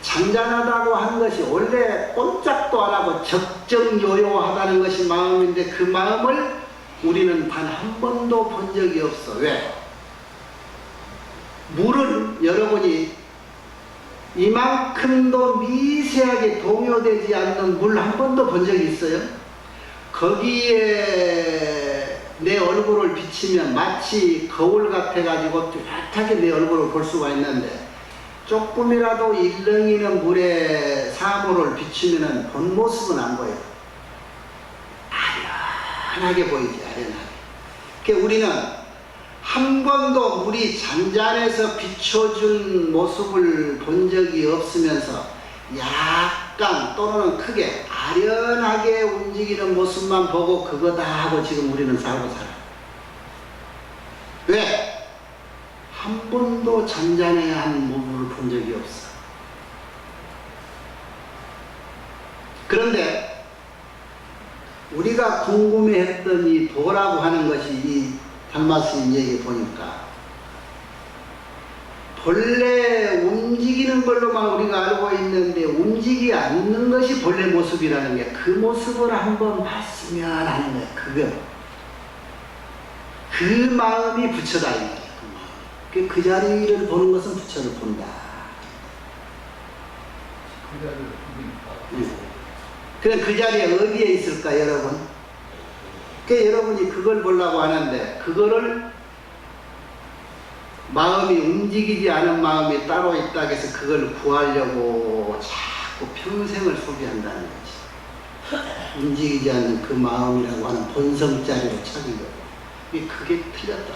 잔잔하다고 하는 것이 원래 꼼짝도 안 하고 적정요요하다는 것이 마음인데 그 마음을 우리는 단 한 번도 본 적이 없어. 왜? 물은 여러분이 이만큼도 미세하게 동요되지 않는 물 한 번도 본 적이 있어요? 거기에 내 얼굴을 비치면 마치 거울 같아가지고 뚜렷하게 내 얼굴을 볼 수가 있는데 조금이라도 일렁이는 물에 사물을 비추면 본 모습은 안 보여요. 아련하게 보이지, 아련하게. 그러니까 우리는 한 번도 물이 잔잔해서 비춰준 모습을 본 적이 없으면서 약간 또는 크게 아련하게 움직이는 모습만 보고 그거다 하고 지금 우리는 살고 살아요. 왜? 한 번도 잔잔해한 몸을 본 적이 없어. 그런데 우리가 궁금해했던 이 도라고 하는 것이 이 달마스님 얘기 보니까 본래 움직이는 걸로만 우리가 알고 있는데 움직이지 않는 것이 본래 모습이라는 게 그 모습을 한번 봤으면 하는 거야. 그 마음이 부처다 이 말이야. 그 자리를 보는 것은 부처를 본다. 그럼 그 자리에 어디에 있을까 여러분? 여러분이 그걸 보려고 하는데 그거를 마음이 움직이지 않은 마음이 따로 있다 해서 그걸 구하려고 자꾸 평생을 소비한다는 거지. 움직이지 않는 그 마음이라고 하는 본성자리로 찾으려고. 그게 틀렸다.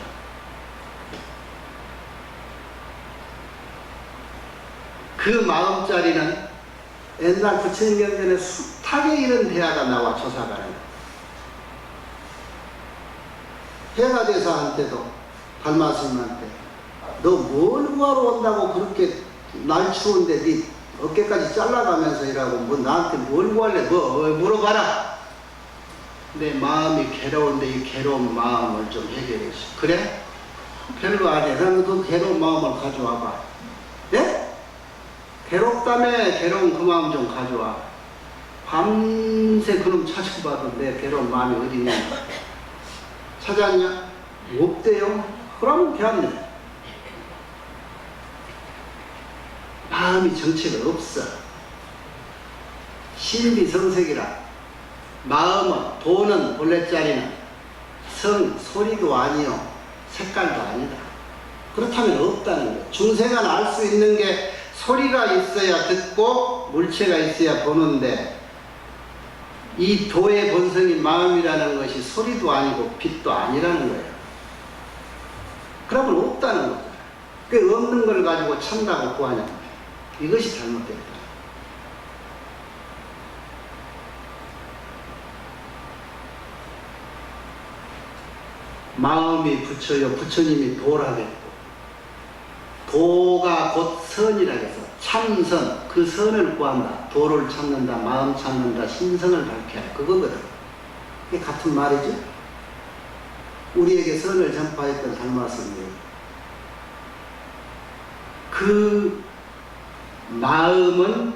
그 마음자리는 옛날 부처님 경전에 숱하게 이런 대화가 나와 조사가는 해가대사한테도 달마스님한테 너 뭘 구하러 온다고 그렇게 날 추운데 네 어깨까지 잘라가면서 이라고 뭐 나한테 뭘 구할래? 뭐 물어봐라. 내 마음이 괴로운데 이 괴로운 마음을 좀 해결해 줘. 그래? 별로 안 해. 그럼 그 괴로운 마음을 가져와봐. 네? 괴롭다며 괴로운 그 마음 좀 가져와. 밤새 그놈 찾아봐도 내 괴로운 마음이 어디냐? 찾았냐? 없대요. 그러면 되었네. 마음이 정체가 없어. 신비성색이라. 마음은, 도는 본래 자리는 소리도 아니요, 색깔도 아니다. 그렇다면 없다는 거예요. 중생은 알 수 있는 게 소리가 있어야 듣고 물체가 있어야 보는데 이 도의 본성인 마음이라는 것이 소리도 아니고 빛도 아니라는 거예요. 그러면 없다는 거죠. 그 없는 걸 가지고 찬다고 구하냐. 이것이 잘못됐다. 마음이 부처요, 부처님이 도라겠고, 도가 곧 선이라 해서 참선, 그 선을 구한다. 도를 찾는다, 마음 찾는다, 신선을 밝혀라. 그거거든. 이게 같은 말이죠. 우리에게 선을 전파했던 달마스님. 그 마음은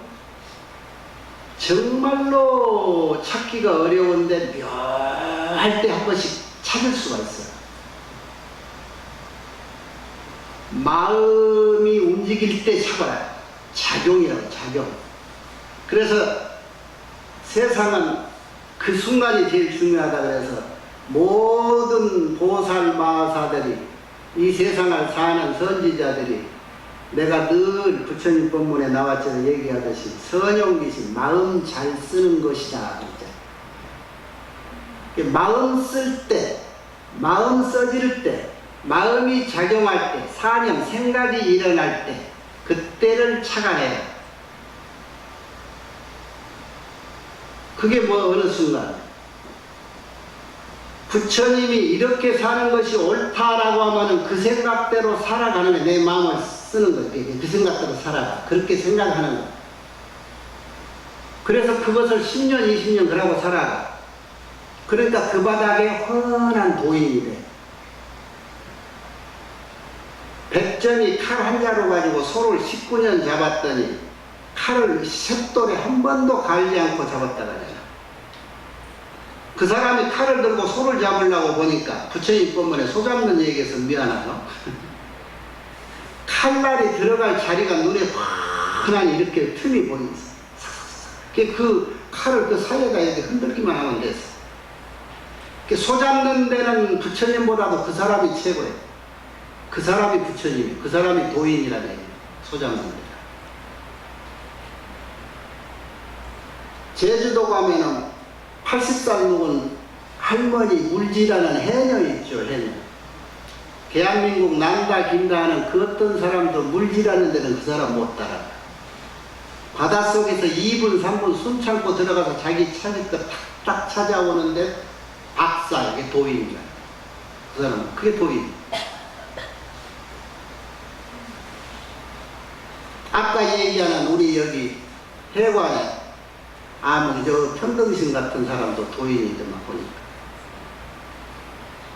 정말로 찾기가 어려운데 묘할 때 한 번씩 찾을 수가 있어요. 마음이 움직일 때 찾아라. 작용이라고, 작용. 그래서 세상은 그 순간이 제일 중요하다 그래서 모든 보살 마사들이 이 세상을 사는 선지자들이 내가 늘 부처님 법문에 나왔잖아요. 얘기하듯이 선용기신 마음 잘 쓰는 것이다. 마음 쓸 때, 마음 써질 때, 마음이 작용할 때, 사념, 생각이 일어날 때 그때를 착안해요. 그게 뭐 어느 순간 부처님이 이렇게 사는 것이 옳다라고 하면은 그 생각대로 살아가는 거예요. 내 마음을 쓰는 거예요. 그 생각대로 살아가. 그렇게 생각하는 거예요. 그래서 그것을 10년, 20년 그러고 살아가. 그러니까 그 바닥에 훤한 도인이 돼. 백전이 칼 한 자루 가지고 소를 19년 잡았더니 칼을 셋돌에 한 번도 갈지 않고 잡았다 그러잖아. 그 사람이 칼을 들고 소를 잡으려고 보니까 부처님 법문에 소 잡는 얘기에서 미안하죠. 칼날이 들어갈 자리가 눈에 환하니 이렇게 틈이 보이면서 그 칼을 그 사이에다 이렇게 흔들기만 하면 됐어. 소 잡는 데는 부처님보다도 그 사람이 최고예요. 그 사람이 부처님이에요. 그 사람이 도인이라는 얘기예요. 소 잡는 데는. 제주도 가면은 80살 먹은 할머니 물지라는 해녀 있죠. 해녀. 대한민국 남다 김다 하는 그 어떤 사람도 물지라는 데는 그 사람 못 따라. 바닷속에서 2분 3분 숨 참고 들어가서 자기 찾을 거 탁탁 찾아오는데 박사, 이게 도인이야. 그 사람은 그게 도인. 아까 얘기하는 우리 여기 해관에 저 평등신 같은 사람도 도인이더만 보니까.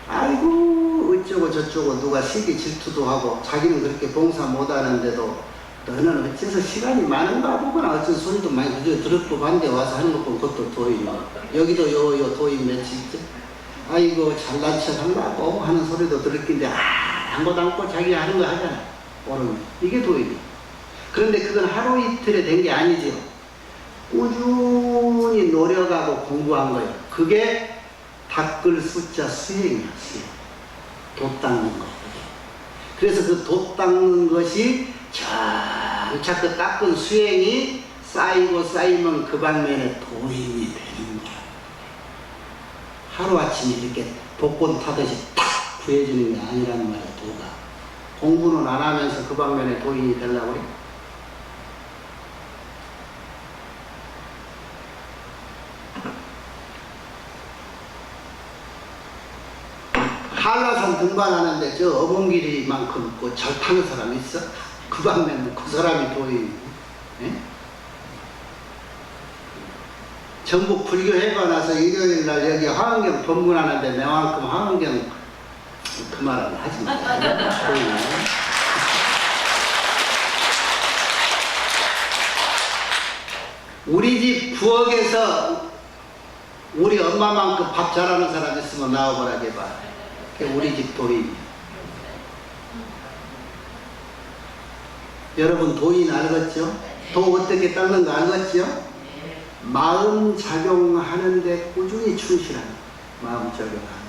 아이고 어쩌고 저쩌고 누가 시기 질투도 하고 자기는 그렇게 봉사 못하는데도 너는 어째서 시간이 많은가 보거나 어쩐 소리도 많이 들었고 반대 와서 하는 거 보면 그것도 도인이야. 여기도 요 도인 며칠 있지? 아이고 잘난 척 한다고 하는 소리도 들었긴데 아무것도 않고 자기 하는 거 하잖아. 오늘 이게 도인이야. 그런데 그건 하루 이틀에 된 게 아니죠. 꾸준히 노력하고 공부한 거예요. 그게 닦을 숫자 수행이야. 수행. 돛 닦는 거. 그래서 그 돛 닦는 것이 차차 그 닦은 수행이 쌓이고 쌓이면 그 방면에 도인이 되는 거야. 하루아침에 이렇게 복권 타듯이 탁 구해주는 게 아니라는 말이야. 도가. 공부는 안 하면서 그 방면에 도인이 되려고 해. 한라산 등반하는데 저 어몽길이만큼 절 타는 사람 있어? 그 방면은 그 사람이 도인. 예? 전국 불교회가 나서 일요일날 여기 화엄경 법문하는데 내만큼 화엄경 그 말은 하지 마. 우리 집 부엌에서 우리 엄마만큼 밥 잘하는 사람 있으면 나와보라 해봐. 우리 집 도인. 여러분 도인 알겠죠? 도 어떻게 닦는 거 알겠죠? 마음 작용하는데 꾸준히 충실하는 마음 작용하는.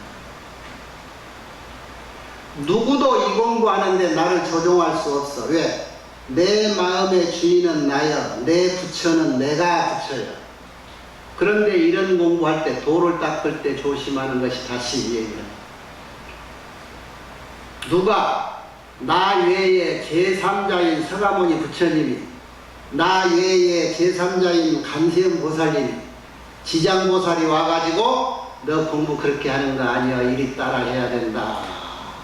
누구도 이 공부하는데 나를 조종할 수 없어. 왜? 내 마음의 주인은 나여, 내 부처는 내가 부처여. 그런데 이런 공부할 때 도를 닦을 때 조심하는 것이 다시 얘기합니다. 누가 나 외에 제3자인 서가모니 부처님이, 나 외에 제3자인 간세음 보살님이, 지장보살이 와가지고 너 공부 그렇게 하는 거 아니야, 이리 따라 해야 된다,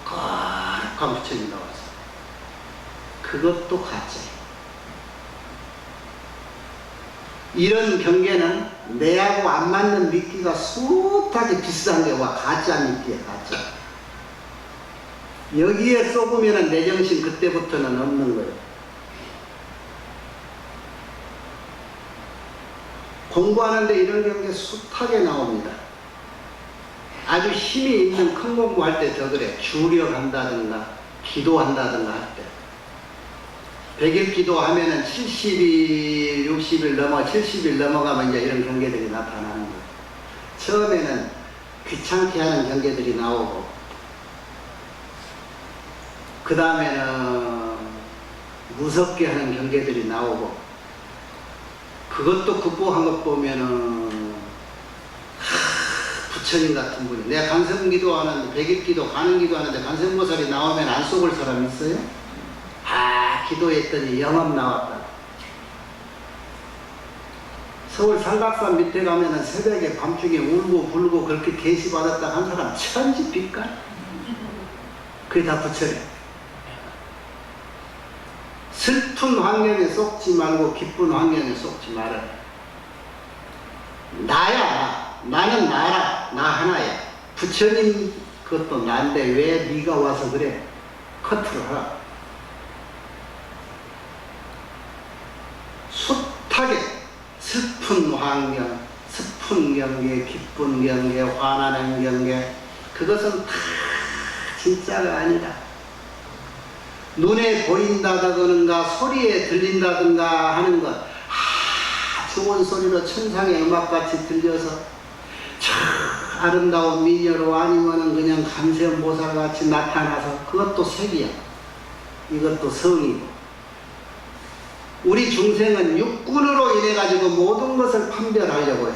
거룩한 부처님 나와서 그것도 가짜예요. 이런 경계는 내하고 안 맞는 미끼가 숱하게 비슷한 게 와. 가짜 미끼야, 가짜. 여기에 쏘으면 내 정신 그때부터는 없는 거예요. 공부하는데 이런 경계 숱하게 나옵니다. 아주 힘이 있는 큰 공부할 때 더 그래. 주력한다든가 기도한다든가 할 때. 100일 기도하면은 70일, 60일 넘어, 70일 넘어가면 이제 이런 경계들이 나타나는 거예요. 처음에는 귀찮게 하는 경계들이 나오고, 그 다음에는 무섭게 하는 경계들이 나오고, 그것도 극복한 것 보면은 부처님 같은 분이, 내가 간성기도 하는데, 백일기도 가는기도 하는데 간성보살이 나오면 안 속을 사람 있어요? 기도했더니 영업 나왔다. 서울 삼각산 밑에 가면은 새벽에 밤중에 울고 불고 그렇게 계시받았다 한 사람 천지빛깔? 그게 다 부처래. 슬픈 환경에 속지 말고 기쁜 환경에 속지 말아라. 나야, 나는 나라, 나 하나야. 부처님 그것도 난데 왜 네가 와서 그래? 커트를 하라. 숱하게 슬픈 환경, 슬픈 경계, 기쁜 경계, 화나는 경계, 그것은 다 진짜가 아니다. 눈에 보인다든가 소리에 들린다든가 하는 것, 좋은 소리로 천상의 음악같이 들려서 참 아름다운 미녀로 아니면은 그냥 감세음보살같이 나타나서 그것도 색이야. 이것도 성이고. 우리 중생은 육군으로 인해 가지고 모든 것을 판별하려고 해.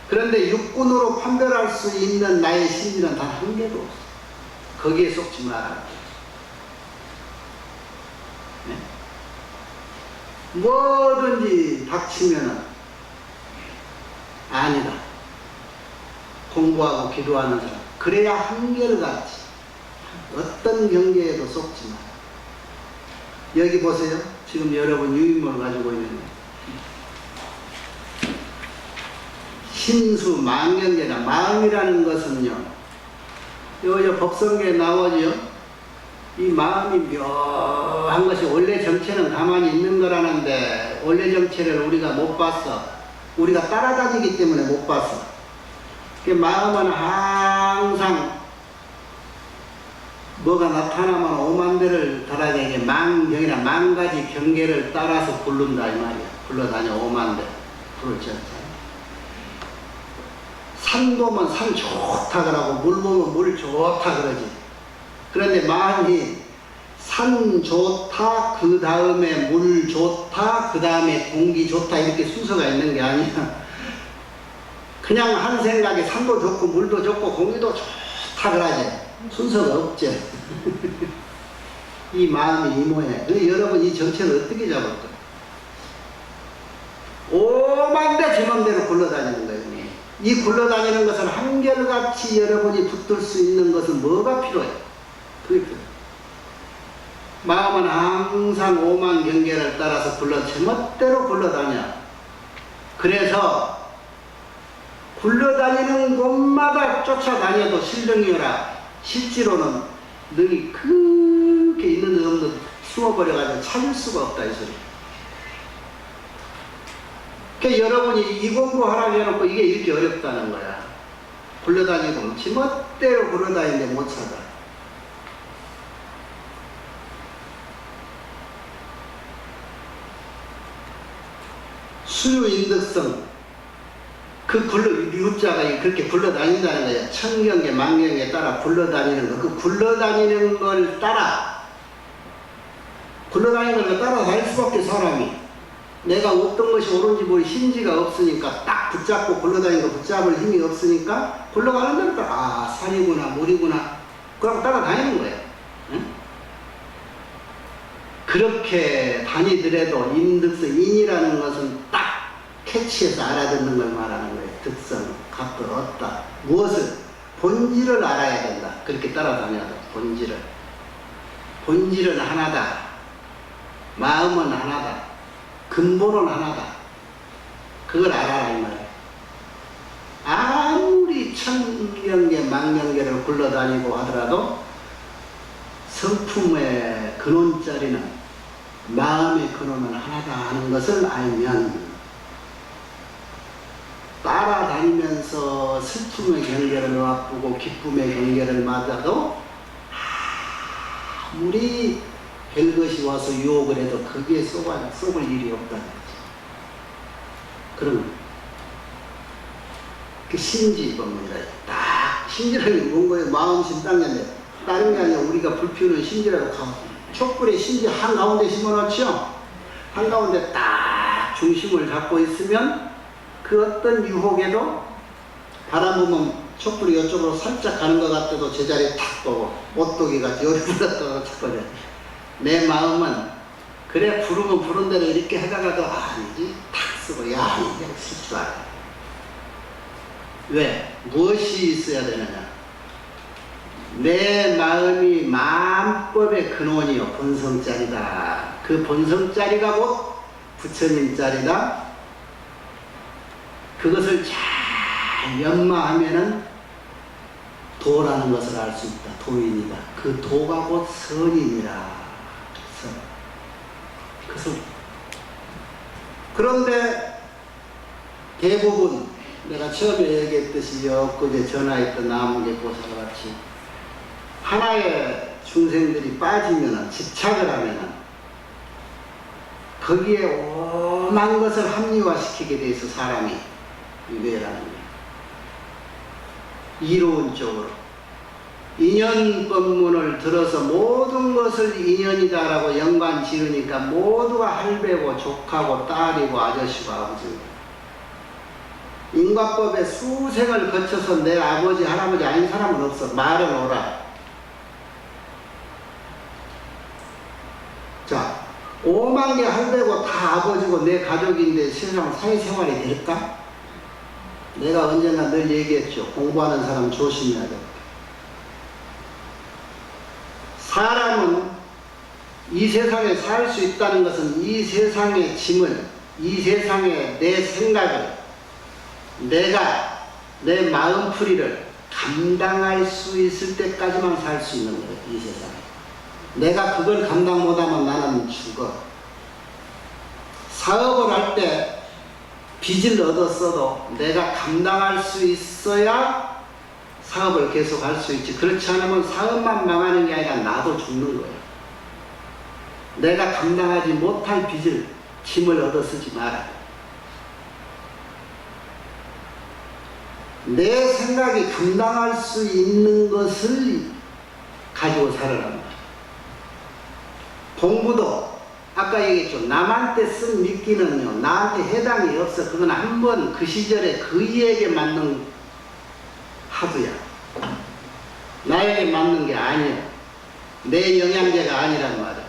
그런데 육군으로 판별할 수 있는 나의 심리는 단 한 개도 없어. 거기에 속지 마라. 네? 뭐든지 닥치면은 아니다. 공부하고 기도하는 사람. 그래야 한결 같지. 어떤 경계에도 속지 마라. 여기 보세요. 지금 여러분 유인물을 가지고 있는데 신수 망경계다. 마음이라는 것은요, 요 법성계에 나오죠. 이 마음이 묘한 것이 원래 정체는 가만히 있는 거라는데 원래 정체를 우리가 못 봤어. 우리가 따라다니기 때문에 못 봤어. 그 마음은 항상 뭐가 나타나면 오만대를 달아내게 망경이나 망가지 경계를 따라서 부른다 이 말이야. 불러다녀 오만대 부를 쳤다. 산 보면 산 좋다 그러고 물 보면 물 좋다 그러지. 그런데 마음이 산 좋다, 그 다음에 물 좋다, 그 다음에 공기 좋다 이렇게 순서가 있는 게 아니야. 그냥 한 생각에 산도 좋고 물도 좋고 공기도 좋다 그러지. 순서가 없지. 이 마음이 이 모양. 여러분 이 정체를 어떻게 잡을 거야? 오만대 제 맘대로 굴러다니는 거예요. 이 굴러다니는 것은 한결같이 여러분이 붙들 수 있는 것은 뭐가 필요해? 그게 필요해. 마음은 항상 오만 경계를 따라서 제멋대로 굴러다녀. 그래서 굴러다니는 곳마다 쫓아다녀도 실령이어라. 실제로는 능이 그렇게 있는 놈도 숨어버려가지고 찾을 수가 없다 이 소리. 그러니까 여러분이 이 공부하라고 해놓고 이게 이렇게 어렵다는 거야. 굴러다니고 지멋대로 굴러다니는데 못 찾아. 수유인덕성 유자가 그렇게 굴러다닌다는 거야. 천경계 만경에 따라 굴러다니는 거. 그 굴러다니는 걸 따라 다닐 수밖에 사람이. 내가 어떤 것이 옳은지 모르 심지가 없으니까 딱 붙잡고 굴러다니는 거 붙잡을 힘이 없으니까 굴러가는 대로 따라 산이구나 물이구나 그럼 따라다니는 거야. 응? 그렇게 다니더라도 인덕성 인이라는 것은 딱 캐치해서 알아듣는 걸 말하는 거예요. 득성, 값을 얻다. 무엇을? 본질을 알아야 된다. 그렇게 따라다녀도 본질을. 본질은 하나다. 마음은 하나다. 근본은 하나다. 그걸 알아라 이 말이에요. 아무리 천경계 만경계를 굴러다니고 하더라도 성품의 근원자리는 마음의 근원은 하나다 하는 것을 알면 따라다니면서 슬픔의 경계를 맛보고 기쁨의 경계를 맞아도 아무리 별것이 와서 유혹을 해도 거기에 속을 일이 없다는 거죠. 그런 그 신지 법문이다. 딱 신지라는 게 뭔 거예요? 마음 심당인데 다른 게 아니라 우리가 불 피우는 심지라도 촛불에 심지 한가운데 심어놓죠. 한가운데 딱 중심을 잡고 있으면 그 어떤 유혹에도 바람 부면 촛불이 이쪽으로 살짝 가는 것 같아도 제자리에 탁 보고 오뚜기가 열이 불었다고 찾거든. 내 마음은 그래 부르면 부른 대로 이렇게 하다가도 아니지 탁 쓰고 야 이게 쓸 줄 알아. 왜? 무엇이 있어야 되느냐? 내 마음이 마음법의 근원이요 본성짜리다. 그 본성짜리가 곧 부처님짜리다. 그것을 잘 연마하면은 도라는 것을 알 수 있다. 도인이다. 그 도가 곧 선이니라. 선. 그런데 대부분 내가 처음에 얘기했듯이 엊그제 전화했던 나무개 보살과 같이 하나의 중생들이 빠지면은 집착을 하면은 거기에 오만 것을 합리화시키게 돼 있어. 사람이 유배라는 게 이로운 쪽으로 인연법문을 들어서 모든 것을 인연이다라고 연관 지으니까 모두가 할배고 족하고 딸이고 아저씨고 아버지고 인과법의 수생을 거쳐서 내 아버지 할아버지 아닌 사람은 없어. 말은 오라. 자, 5만 개 할배고 다 아버지고 내 가족인데 세상 사회생활이 될까? 내가 언제나 늘 얘기했죠. 공부하는 사람 조심해야 돼. 사람은 이 세상에 살 수 있다는 것은 이 세상의 짐을, 이 세상의 내 생각을, 내가 내 마음풀이를 감당할 수 있을 때까지만 살 수 있는 거예요. 이 세상에. 내가 그걸 감당 못하면 나는 죽어. 사업을 할 때 빚을 얻었어도 내가 감당할 수 있어야 사업을 계속 할 수 있지. 그렇지 않으면 사업만 망하는 게 아니라 나도 죽는 거예요. 내가 감당하지 못할 빚을, 짐을 얻어 쓰지 마라. 내 생각이 감당할 수 있는 것을 가지고 살아라. 공부도 아까 얘기했죠. 남한테 쓴 미끼는요 나한테 해당이 없어. 그건 한번 그 시절에 그이에게 맞는 하두야. 나에게 맞는 게 아니야. 내 영양제가 아니란 말이야.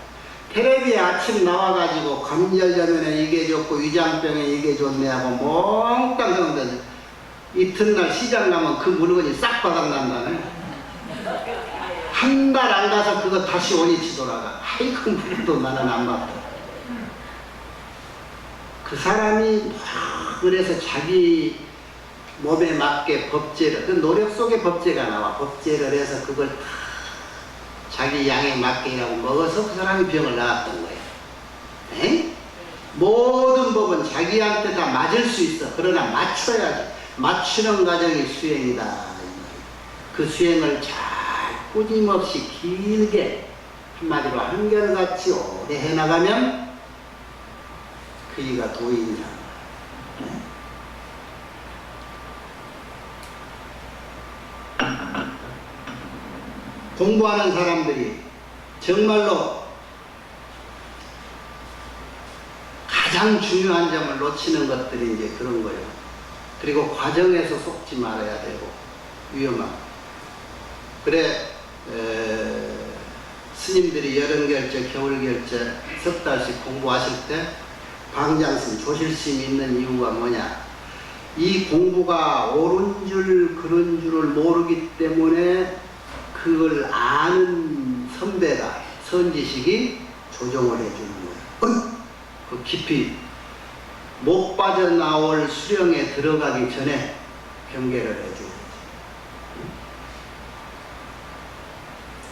텔레비에 아침 나와가지고 관절염에 이게 좋고 위장병에 이게 좋네 하고 몽땅 그런데 이튿날 시장 가면 그 물건이 싹 바닥난다네. 한 달 안 가서 그거 다시 원위치 돌아가. 아이고 물도 나는 안 맞다. 그 사람이 그래서 자기 몸에 맞게 법제를, 그 노력 속에 법제가 나와. 법제를 해서 그걸 자기 양에 맞게 하고 먹어서 그 사람이 병을 나았던 거예요. 에? 모든 법은 자기한테 다 맞을 수 있어. 그러나 맞춰야지. 맞추는 과정이 수행이다. 그 수행을 잘 꾸짐없이 길게 한마디로 한결같이 오래 해나가면 그이가 도인이다. 공부하는 사람들이 정말로 가장 중요한 점을 놓치는 것들이 이제 그런 거예요. 그리고 과정에서 속지 말아야 되고 위험하고. 그래 스님들이 여름결제, 겨울결제 석 달씩 공부하실 때 방장심, 조실심 있는 이유가 뭐냐? 이 공부가 옳은 줄 그런 줄을 모르기 때문에 그걸 아는 선배가, 선지식이 조정을 해주는 거예요. 그 깊이 못 빠져나올 수령에 들어가기 전에 경계를 해주고.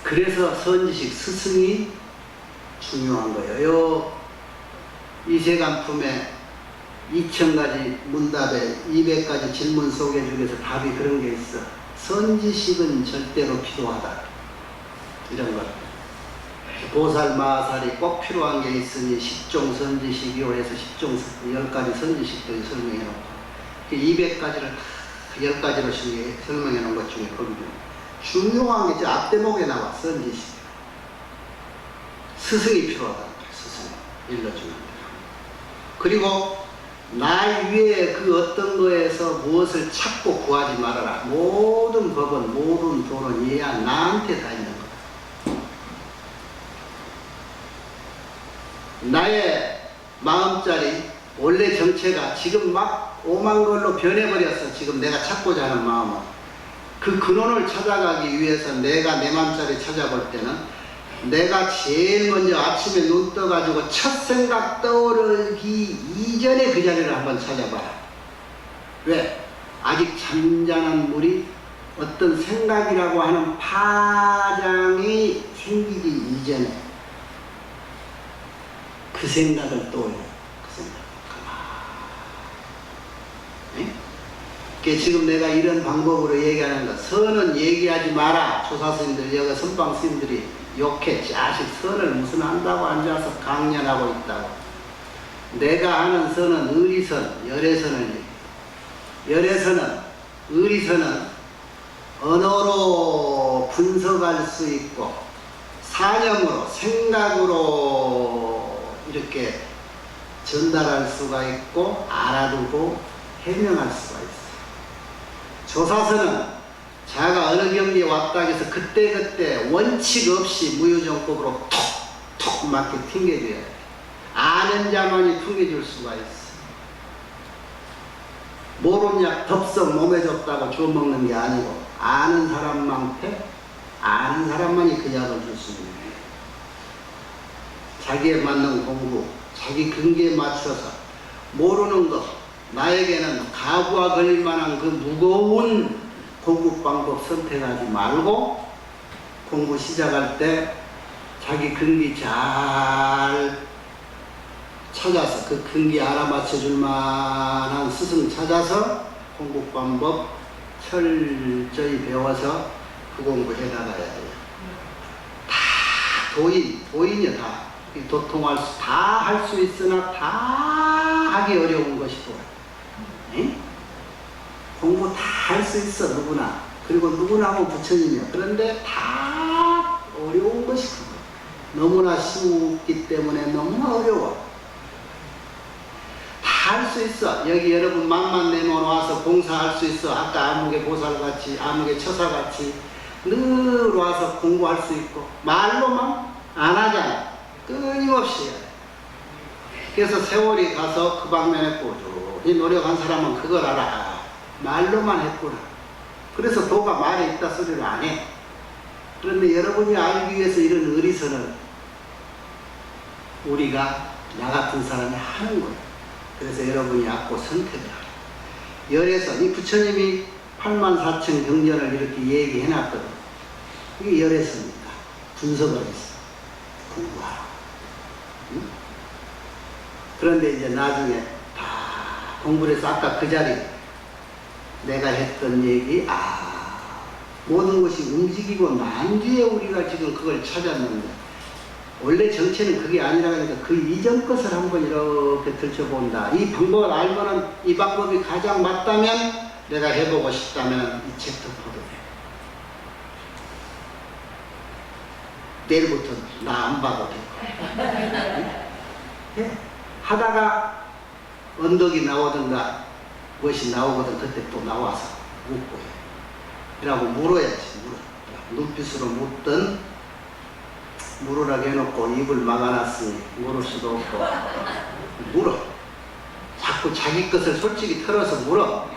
그래서 선지식 스승이 중요한 거예요. 이세간품에 2000가지 문답에 200가지 질문 소개 중에서 답이 그런 게 있어. 선지식은 절대로 필요하다. 이런 것. 보살, 마살이 꼭 필요한 게 있으니 10종 선지식이요 해서 10종, 10가지 선지식들이 설명해 놓고 200가지를 10가지로 설명해 놓은 것 중에 거기 중 중요한 게 저 앞대목에 나와. 선지식. 스승이 필요하다는 거예요. 스승이 일러주는 거예요. 그리고 나 위에 그 어떤 거에서 무엇을 찾고 구하지 말아라. 모든 법은 모든 도는 얘야 나한테 다 있는 거다. 나의 마음자리 원래 정체가 지금 막 오만 걸로 변해버렸어. 지금 내가 찾고자 하는 마음은. 그 근원을 찾아가기 위해서 내가 내 마음자리 찾아볼 때는 내가 제일 먼저 아침에 눈 떠가지고 첫 생각 떠오르기 이전에 그 자리를 한번 찾아봐라. 왜? 아직 잠잠한 물이 어떤 생각이라고 하는 파장이 생기기 이전에 그 생각을 떠올려. 그 생각을 가만히. 그러니까 지금 내가 이런 방법으로 얘기하는 거, 선은 얘기하지 마라. 조사스님들, 여기 선방스님들이 욕해. 자식 선을 무슨 한다고 앉아서 강연하고 있다고. 내가 하는 선은 의리선, 열애선을 얘기해. 열애선은, 의리선은 언어로 분석할 수 있고 사념으로, 생각으로 이렇게 전달할 수가 있고 알아두고 해명할 수가 있어요. 조사선은 자가 어느 경지에 왔다 해서 그때그때 원칙 없이 무유정법으로 톡톡 맞게 튕겨줘야 돼. 아는 자만이 튕겨줄 수가 있어. 모른 약 덥석 몸에 줬다고 주워먹는 게 아니고 아는 사람한테 아는 사람만이 그 약을 줄 수 있는 거예요. 자기에 맞는 공부, 자기 근기에 맞춰서 모르는 것, 나에게는 가부와 걸릴 만한 그 무거운 공부 방법 선택하지 말고 공부 시작할 때 자기 근기 잘 찾아서 그 근기 알아맞혀 줄 만한 스승 찾아서 공부 방법 철저히 배워서 그 공부 해나가야 돼요. 다 도인이야 다. 도통할 수, 다 할 수 있으나 다 하기 어려운 것이 도인. 공부 다 할 수 있어 누구나. 그리고 누구나 하면 부처님이야. 그런데 다 어려운 것이 그거. 너무나 쉬웠기 때문에 너무 어려워. 다 할 수 있어. 여기 여러분 맘만 내면 와서 봉사할 수 있어. 아까 아무개 보살같이 아무개 처사같이 늘 와서 공부할 수 있고 말로만 안 하잖아. 끊임없이 해야 돼. 그래서 세월이 가서 그 방면에 꾸준히 노력한 사람은 그걸 알아. 말로만 했구나. 그래서 도가 말에 있다 소리를 안 해. 그런데 여러분이 알기 위해서 이런 의리선을 우리가 나 같은 사람이 하는 거예요. 그래서 여러분이 악고 선택을 하라. 열애선, 이 부처님이 84,000 경전을 이렇게 얘기해놨거든. 이게 열애선입니다. 분석을 했어. 공부하라. 응? 그런데 이제 나중에 다 공부를 해서 아까 그 자리 내가 했던 얘기, 모든 것이 움직이고 난 뒤에 우리가 지금 그걸 찾았는데 원래 정체는 그게 아니라 하니까 그 이전 것을 한번 이렇게 들춰본다. 이 방법을 알면은 이 방법이 가장 맞다면 내가 해보고 싶다면 이 챕터 보도 돼. 내일부터 나 안 봐도 돼. 네? 하다가 언덕이 나오든가 무엇이 나오거든 그때 또 나와서 묻고 해. 이라고 물어야지. 물어. 눈빛으로 묻든 물으라고 해놓고 입을 막아놨으니 물을 수도 없고 물어. 자꾸 자기 것을 솔직히 털어서 물어.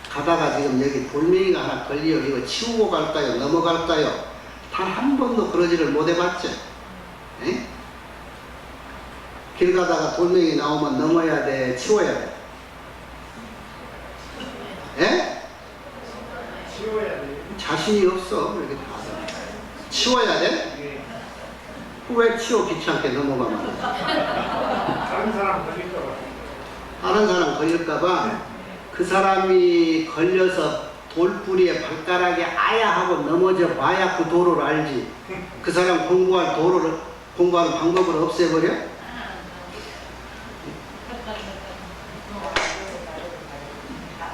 가다가 지금 여기 돌멩이가 하나 걸려. 이거 치우고 갈까요? 넘어갈까요? 단 한 번도 그러지를 못 해봤죠. 에? 길 가다가 돌멩이 나오면 넘어야 돼? 치워야 돼? 에? 치워야 돼. 자신이 없어. 이렇게 다 치워야 돼? 왜 치워 귀찮게 넘어가면 돼? 다른 사람 걸릴까봐. 다른 사람 걸릴까봐 그 사람이 걸려서 돌뿌리에 발가락에 아야 하고 넘어져 봐야 그 도를 알지. 그 사람 공부하는 방법을 없애버려?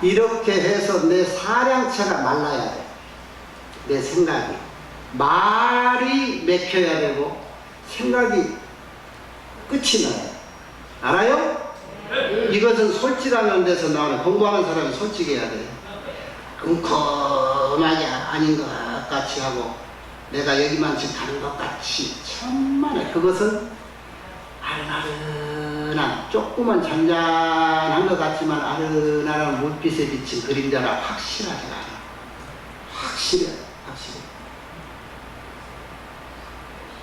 이렇게 해서 내 사량체가 말라야 돼. 내 생각이. 말이 맥혀야 되고 생각이 끝이 나요. 알아요? 이것은 솔직하는 데서 나오는, 공부하는 사람이 솔직해야 돼. 끔끔하게 아닌 것 같이 하고 내가 여기만 지금 가는 것 같이 천만에, 그것은 아른아른한, 조그만 잔잔한 것 같지만 아른아른 물빛에 비친 그림자라 확실하지가 않아. 확실해.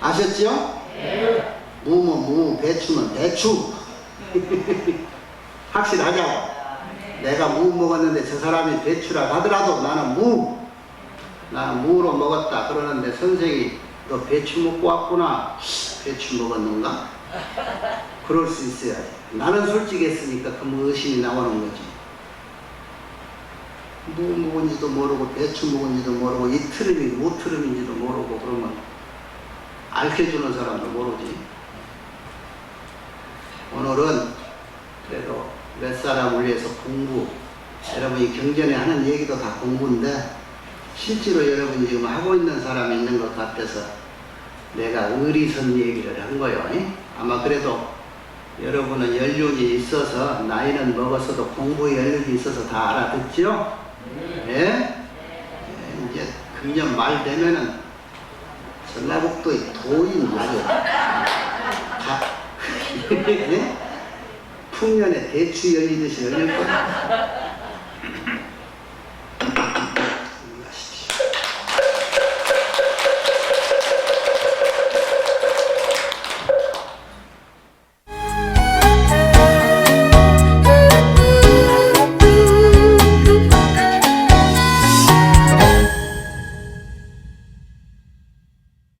아셨죠? 네. 무면 무, 배추면 배추. 확실하자고. 내가 무 먹었는데 저 사람이 배추라 하더라도 나는 무로 먹었다 그러는데 선생이 너 배추 먹고 왔구나. 배추 먹었는가? 그럴 수 있어야지. 나는 솔직했으니까 그 의심이 나오는 거지. 무 먹은지도 모르고 배추 먹은지도 모르고 이트름이 무트름인지도 모르고 그러면 알려주는 사람도 모르지. 오늘은 그래도 몇 사람을 위해서 공부, 여러분이 경전에 하는 얘기도 다 공부인데 실제로 여러분이 지금 하고 있는 사람이 있는 것 같아서 내가 의리선 얘기를 한 거예요. 아마 그래도 여러분은 연륜이 있어서, 나이는 먹었어도 공부에 연륜이 있어서 다 알아듣죠? 예? 이제 금년 말 되면은 전라북도의 도인 말이에요. 예? 풍년에 대추 열리듯이 열릴 거야.